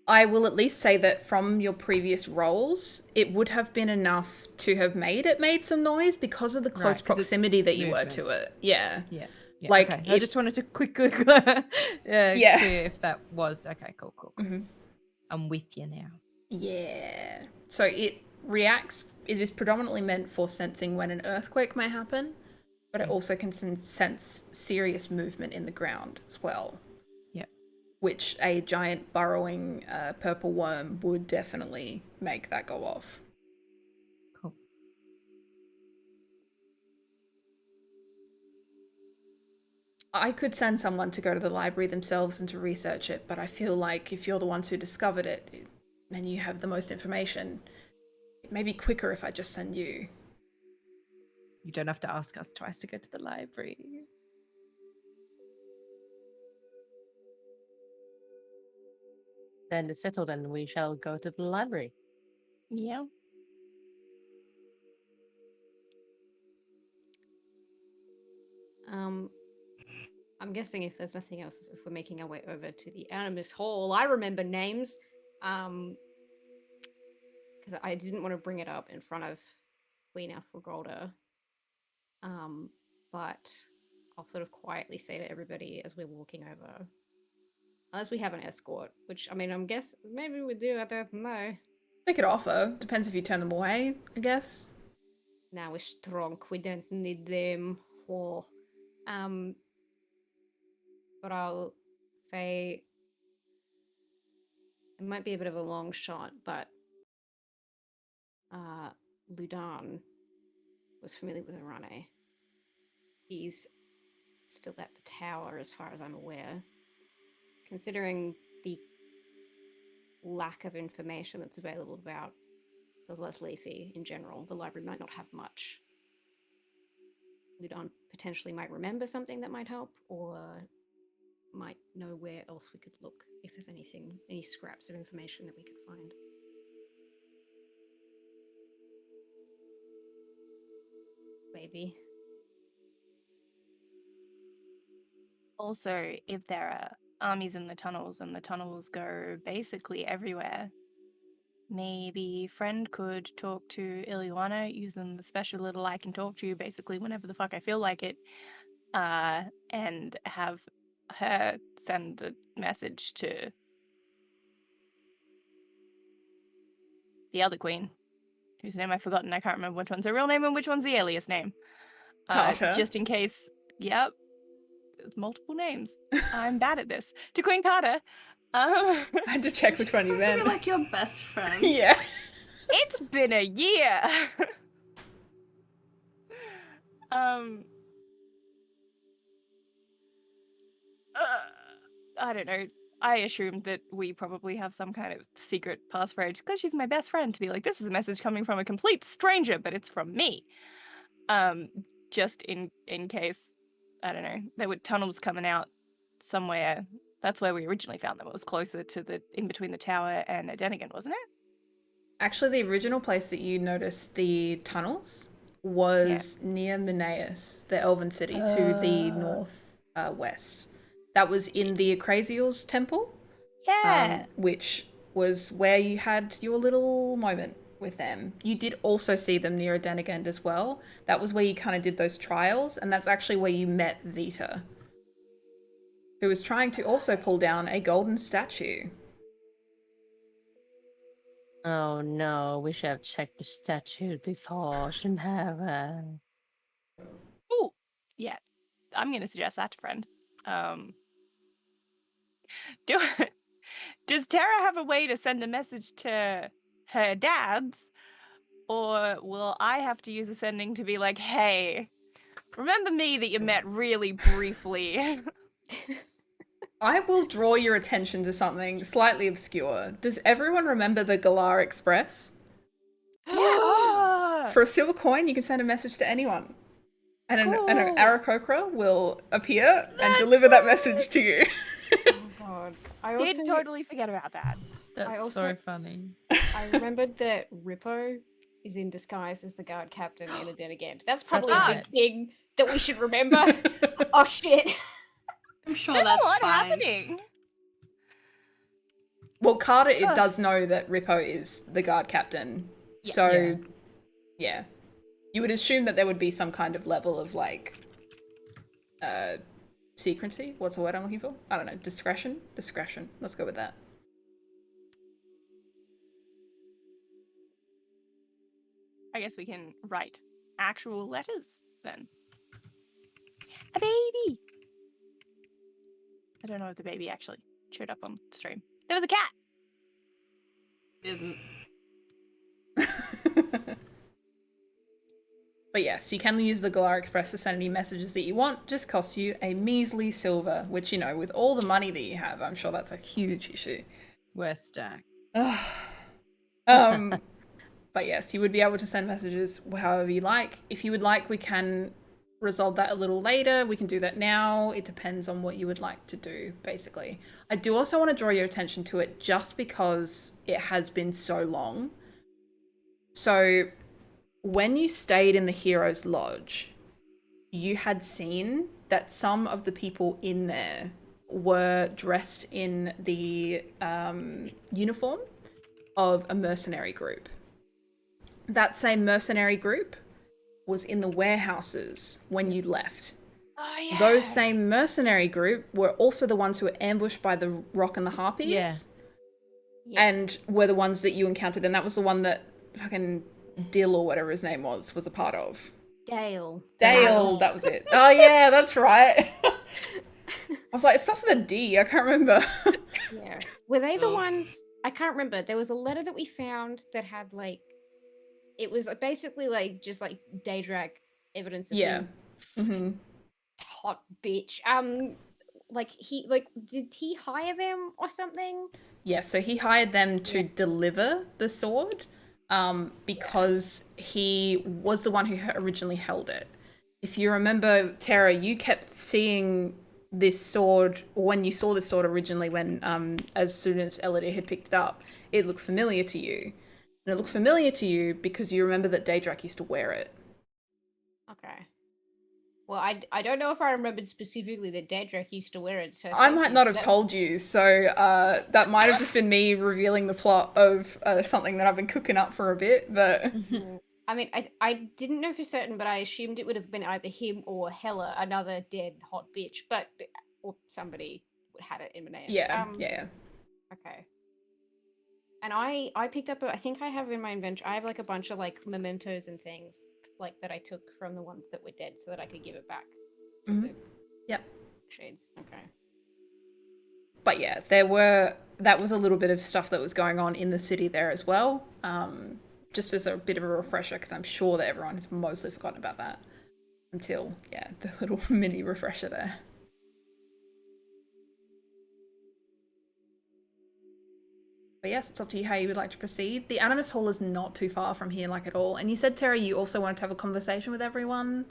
I will at least say that from your previous rolls, it would have been enough to have made some noise because of the close 'cause it's proximity that you were movement. to it. Yeah. Yeah. Like, okay. I just wanted to quickly Yeah. clear if that was okay. Cool. Mhm. I'm with you now. Yeah. So it reacts, it is predominantly meant for sensing when an earthquake may happen, but it also can sense serious movement in the ground as well. Yeah. Which a giant burrowing purple worm would definitely make that go off. Cool. I could send someone to go to the library themselves and to research it, but I feel like if you're the ones who discovered it, and you have the most information, it may be quicker if I just send you. You don't have to ask us twice to go to the library. Then it's settled, and we shall go to the library. Yeah. I'm guessing if there's nothing else, if we're making our way over to the Animus Hall, I remember names, because I didn't want to bring it up in front of Queen Alfregolda, but I'll sort of quietly say to everybody as we're walking over, unless we have an escort, which, I mean, I'm guess maybe we do, I don't know. They could offer. Depends if you turn them away, I guess. Now we're strong, we don't need them. Oh. But I'll say it might be a bit of a long shot, but Ludan was familiar with Arane. He's still at the tower as far as I'm aware. Considering the lack of information that's available about the Leslethi in general, the library might not have much. Ludan potentially might remember something that might help, or might know where else we could look if there's anything, any scraps of information that we could find. Maybe. Also, if there are armies in the tunnels and the tunnels go basically everywhere, maybe Friend could talk to Ileana using the special little I can talk to you basically whenever the fuck I feel like it, and have her send a message to the other queen, whose name I've forgotten. I can't remember which one's her real name and which one's the alias name. Carter. Just in case, yep, there's multiple names. I'm bad at this. To Queen Carter. I had to check which one you Supposed to meant. be like your best friend. Yeah. It's been a year. I don't know. I assumed that we probably have some kind of secret passphrase because she's my best friend to be like, this is a message coming from a complete stranger, but it's from me. Just in case, I don't know, there were tunnels coming out somewhere. That's where we originally found them. It was closer to the in between the tower and Adenigan, wasn't it? Actually, the original place that you noticed the tunnels was near Mineus, the elven city, to the north west. That was in the Acrasiel's temple, Yeah. which was where you had your little moment with them. You did also see them near Adenigand as well. That was where you kind of did those trials, and that's actually where you met Vita, who was trying to also pull down a golden statue. Oh no, we should have checked the statue before. Shouldn't have. Ooh, yeah. I'm gonna suggest that to Friend. Does Terra have a way to send a message to her dad's, or will I have to use a sending to be like, hey, remember me that you met really briefly? I will draw your attention to something slightly obscure. Does everyone remember the Galar Express? Yeah. For a silver coin, you can send a message to anyone. And an Cool. Aarakocra will appear and deliver that message to you. Oh god. I Did also totally forget about that. That's also- so funny. I remembered that Rippo is in disguise as the guard captain in a den again. That's probably That's a big right. thing that we should remember. Oh shit. I'm sure There's that's a lot fine. happening. Well, Carter, it does know that Rippo is the guard captain. Yeah. So, yeah. You would assume that there would be some kind of level of, like, secrecy? What's the word I'm looking for? I don't know. Discretion? Discretion. Let's go with that. I guess we can write actual letters then. A baby! I don't know if the baby actually showed up on stream. There was a cat! Didn't. But yes, you can use the Galar Express to send any messages that you want. Just costs you a measly silver, which, you know, with all the money that you have, I'm sure that's a huge issue. We're stacked. But yes, you would be able to send messages however you like. If you would like, we can resolve that a little later. We can do that now. It depends on what you would like to do, basically. I do also want to draw your attention to it just because it has been so long. So when you stayed in the Heroes Lodge, you had seen that some of the people in there were dressed in the uniform of a mercenary group. That same mercenary group was in the warehouses when you left. Oh, yeah. Those same mercenary group were also the ones who were ambushed by the Rock and the Harpies. Yeah. And were the ones that you encountered. And that was the one that fucking Dill or whatever his name was a part of. Dale. Dale, that was it. Oh, yeah, that's right. I was like, it starts with a D. I can't remember. Yeah. Were they the ones? I can't remember. There was a letter that we found that had like, it was basically like just like Daedrak evidence of him. Mm-hmm. Hot bitch. Did he hire them or something? Yeah, so he hired them to deliver the sword because he was the one who originally held it. If you remember, Terra, you kept seeing this sword, when you saw this sword originally, when as soon as Eludere had picked it up, it looked familiar to you. And it looked familiar to you because you remember that Daedrak used to wear it. Okay. Well, I don't know if I remembered specifically that Daedrak used to wear it, so I might not have told you, so that might have just been me revealing the plot of something that I've been cooking up for a bit, but... I mean, I didn't know for certain, but I assumed it would have been either him or Hela, another dead hot bitch, or somebody had it in my name. Yeah. Okay. And I picked up, I think I have in my inventory, I have like a bunch of like mementos and things like that I took from the ones that were dead so that I could give it back. Yep. Shades. Okay. But yeah, that was a little bit of stuff that was going on in the city there as well. Just as a bit of a refresher, because I'm sure that everyone has mostly forgotten about that until, the little mini refresher there. But yes, it's up to you how you would like to proceed. The Animus Hall is not too far from here, like at all. And you said, Terra, you also wanted to have a conversation with everyone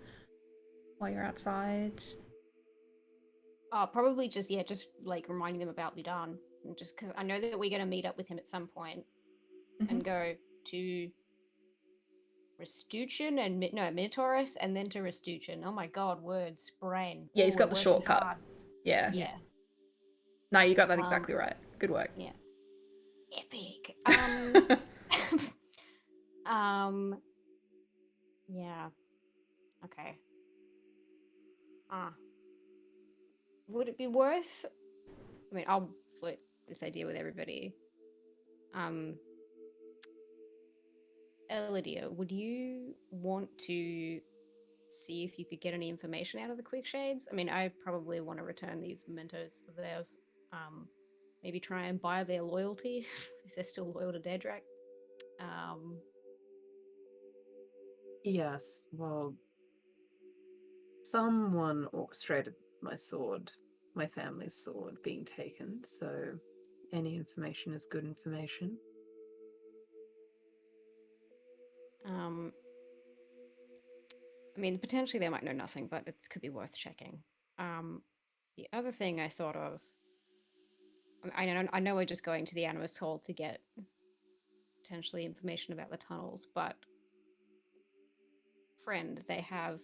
while you're outside. Probably just like reminding them about Ludan, and just because I know that we're going to meet up with him at some point and go to Restuchin and Minotaurus, and then to Restuchin. Oh my god, words, brain. Yeah, he's got the working shortcut. hard. Yeah. Yeah. No, you got that exactly right. Good work. Yeah. Epic. Yeah. Okay. Would it be worth? I mean, I'll float this idea with everybody. Eludere, would you want to see if you could get any information out of the Quick Shades? I mean, I probably want to return these mementos of theirs. Maybe try and buy their loyalty if they're still loyal to Daedrak. Yes, well, someone orchestrated my family's sword being taken, so any information is good information. I mean, potentially they might know nothing, but it could be worth checking. The other thing I thought of, I know we're just going to the Animus Hall to get potentially information about the tunnels, but friend, they have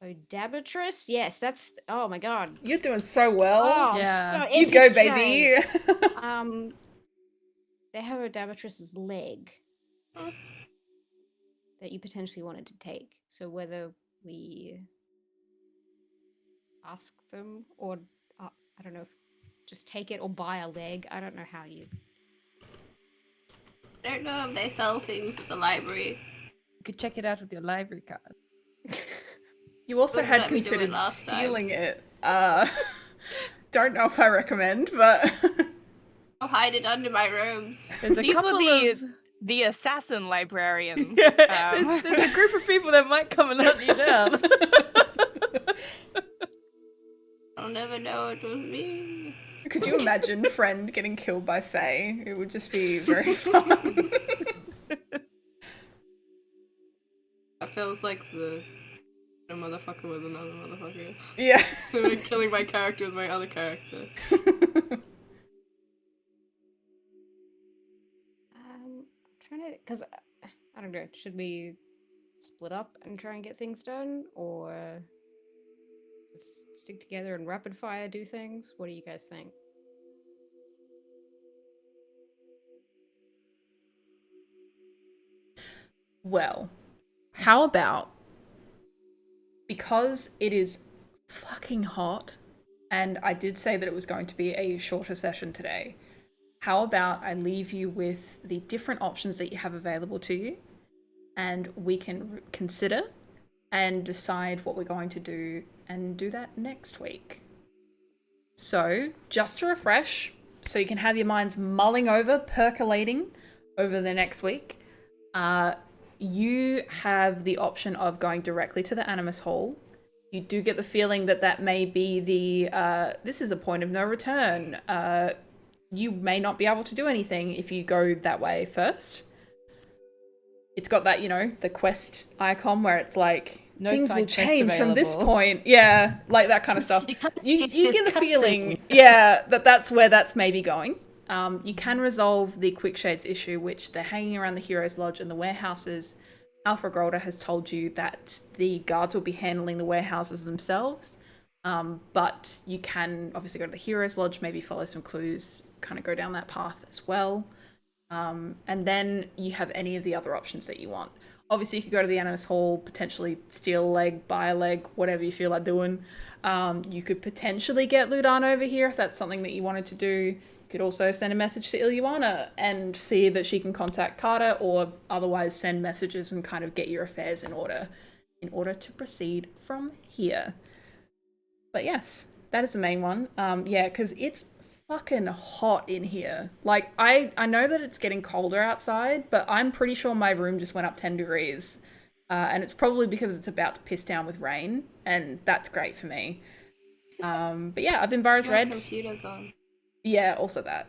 Odabatrus? Yes, that's. Oh my god. You're doing so well. Oh, Yeah. so You epic go, today. baby. They have Odabatrus's leg Hmm. that you potentially wanted to take. So whether we ask them or I don't know, if just take it or buy a leg. I don't know how you. I don't know if they sell things at the library. You could check it out with your library card. You also Wouldn't had let me do it considered last time. stealing it. Don't know if I recommend, but I'll hide it under my robes. There's a These were couple the of the assassin librarians. there's a group of people that might come and hunt you down. I'll never know it was me. could you imagine Friend getting killed by Faye? It would just be very fun. That feels like a motherfucker with another motherfucker. Yeah. Killing my character with my other character. Trying to, because I don't know. Should we split up and try and get things done, or just stick together and rapid fire do things? What do you guys think? Well, how about, because it is fucking hot, and I did say that it was going to be a shorter session today, how about I leave you with the different options that you have available to you, and we can consider and decide what we're going to do, and do that next week. So, just to refresh, so you can have your minds mulling over, percolating over the next week, you have the option of going directly to the Animus Hall. You do get the feeling that that may be the, this is a point of no return. You may not be able to do anything if you go that way first. It's got that, the quest icon where it's like, No things side will quests change from this available. point. Yeah, like that kind of stuff. You can't You skip get this the feeling, cutscene. yeah, that's where that's maybe going. You can resolve the Quick Shades issue, which they're hanging around the Heroes Lodge and the warehouses. Alpha Grolda has told you that the guards will be handling the warehouses themselves. But you can obviously go to the Heroes Lodge, maybe follow some clues, kind of go down that path as well. And then you have any of the other options that you want. Obviously, you could go to the Animus Hall, potentially steal a leg, buy a leg, whatever you feel like doing. You could potentially get Ludan over here if that's something that you wanted to do. You could also send a message to Ilyana and see that she can contact Carter, or otherwise send messages and kind of get your affairs in order to proceed from here. But yes, that is the main one. Yeah, because it's fucking hot in here. Like, I know that it's getting colder outside, but I'm pretty sure my room just went up 10 degrees. And it's probably because it's about to piss down with rain, and that's great for me. But yeah, I've been My BurrowsRed. computer's on. Yeah, also that.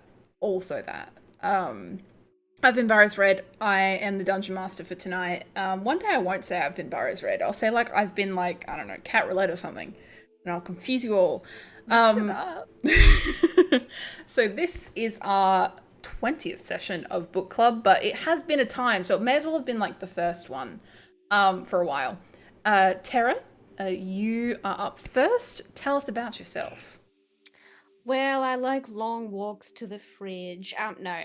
I've been BurrowsRed. I am the Dungeon Master for tonight. One day I won't say I've been BurrowsRed. I'll say like I've been like, I don't know, CatRoulette or something. And I'll confuse you all. Mix it up. So this is our 20th session of book club, but it has been a time, so it may as well have been like the first one for a while. Terra, you are up first. Tell us about yourself. Well, I like long walks to the fridge. No.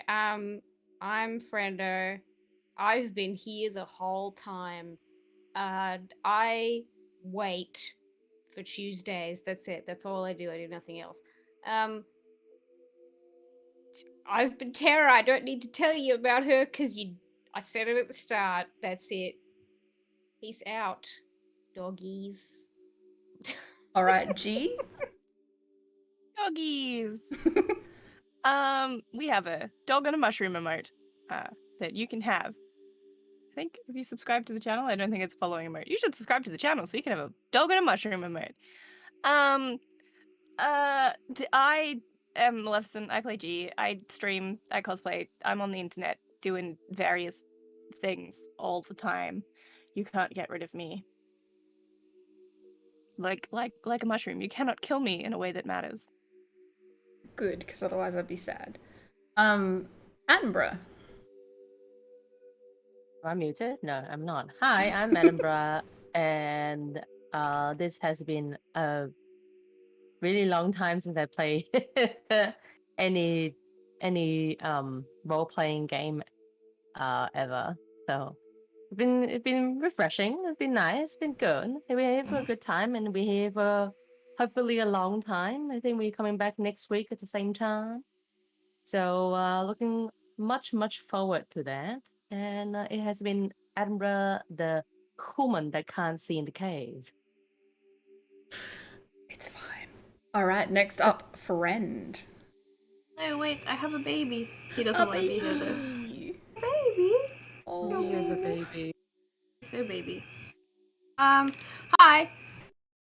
I'm Friendo. I've been here the whole time. I wait for Tuesdays. That's it. That's all I do. I do nothing else. I've been Terra. I don't need to tell you about her because I said it at the start. That's it. Peace out, doggies. All right, G. Doggies. We have a dog on a mushroom emote that you can have. I think if you subscribe to the channel, I don't think it's a following emote. You should subscribe to the channel so you can have a dog on a mushroom emote. I am Maleficent. I play G. I stream. I cosplay. I'm on the internet doing various things all the time. You can't get rid of me. Like a mushroom. You cannot kill me in a way that matters. Good, because otherwise I'd be sad. Attenborough. Am I muted? No, I'm not. Hi, I'm Attenborough, and This has been a really long time since I played any role playing game ever. So it's been refreshing. It's been nice. It's been good. We're here for a good time, and we're here for hopefully a long time. I think we're coming back next week at the same time. So looking much forward to that. And it has been Attenborough, the human that can't see in the cave. It's fine. All right, next up, Friend. Oh wait, I have a baby. He doesn't want to be here though. Baby. Baby. Oh, He is a baby. So baby. Hi.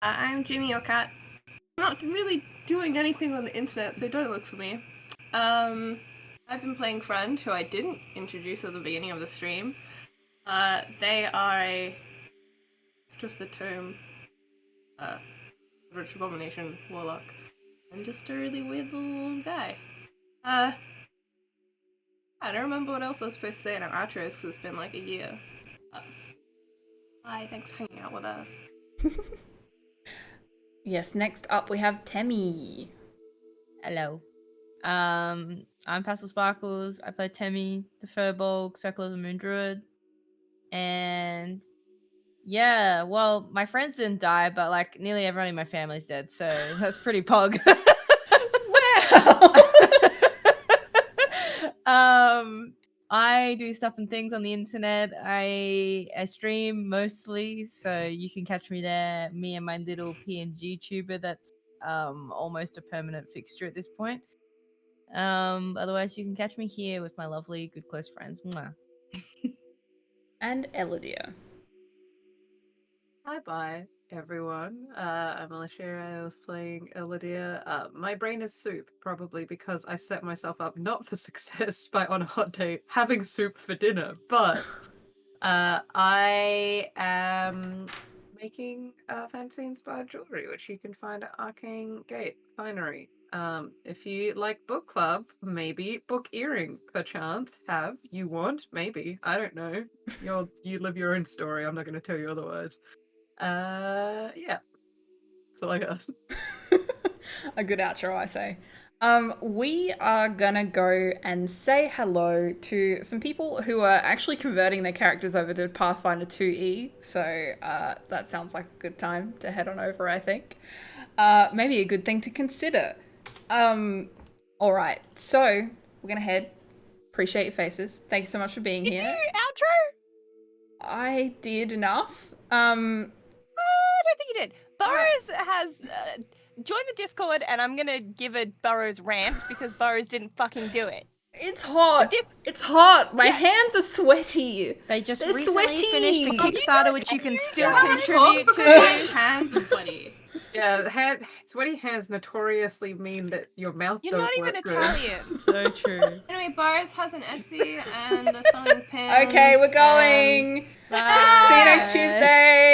I'm Jimmy, your cat. I'm not really doing anything on the internet, so don't look for me. I've been playing Friend, who I didn't introduce at the beginning of the stream. They are a of the tomb, rich abomination warlock, and just a really weird little guy. I don't remember what else I was supposed to say in our outros because it's been like a year. Hi, thanks for hanging out with us. Yes, next up we have Temi. Hello. I'm PastelSparkles. I play Temi, the Furbolg, Circle of the Moon Druid. And yeah, well, my friends didn't die, but like nearly everyone in my family's dead, so that's pretty pog. Wow. I do stuff and things on the internet. I stream mostly, so you can catch me there. Me and my little PNG tuber that's almost a permanent fixture at this point. Otherwise you can catch me here with my lovely good close friends. Mwah. And Eludere. Hi, bye, everyone. I'm Alishiera. I was playing Eludere. My brain is soup, probably because I set myself up not for success by on a hot day having soup for dinner, but I am making fancy inspired jewelry, which you can find at Arcane Gate Finery. If you like book club, maybe book earring, perchance. Have you want? Maybe, I don't know. You live your own story. I'm not going to tell you otherwise. Yeah. That's all I got. A good outro, I say. We are gonna go and say hello to some people who are actually converting their characters over to Pathfinder 2e, so that sounds like a good time to head on over, I think. Maybe a good thing to consider. Alright, so we're gonna head. Appreciate your faces. Thank you so much for being here. Did you outro? I did enough. I don't think you did. Burrows has joined the Discord, and I'm gonna give a Burrows rant because Burrows didn't fucking do it. It's hot. It's hot. My hands are sweaty. They just They're recently sweaty. finished the Kickstarter, which you can still Talk contribute because to. my hands are sweaty. Yeah, sweaty hands notoriously mean that your mouth You're don't not even work good. Italian. So true. Anyway, Bars has an Etsy and they're selling pins. Okay, we're going. Bye. See you next Tuesday.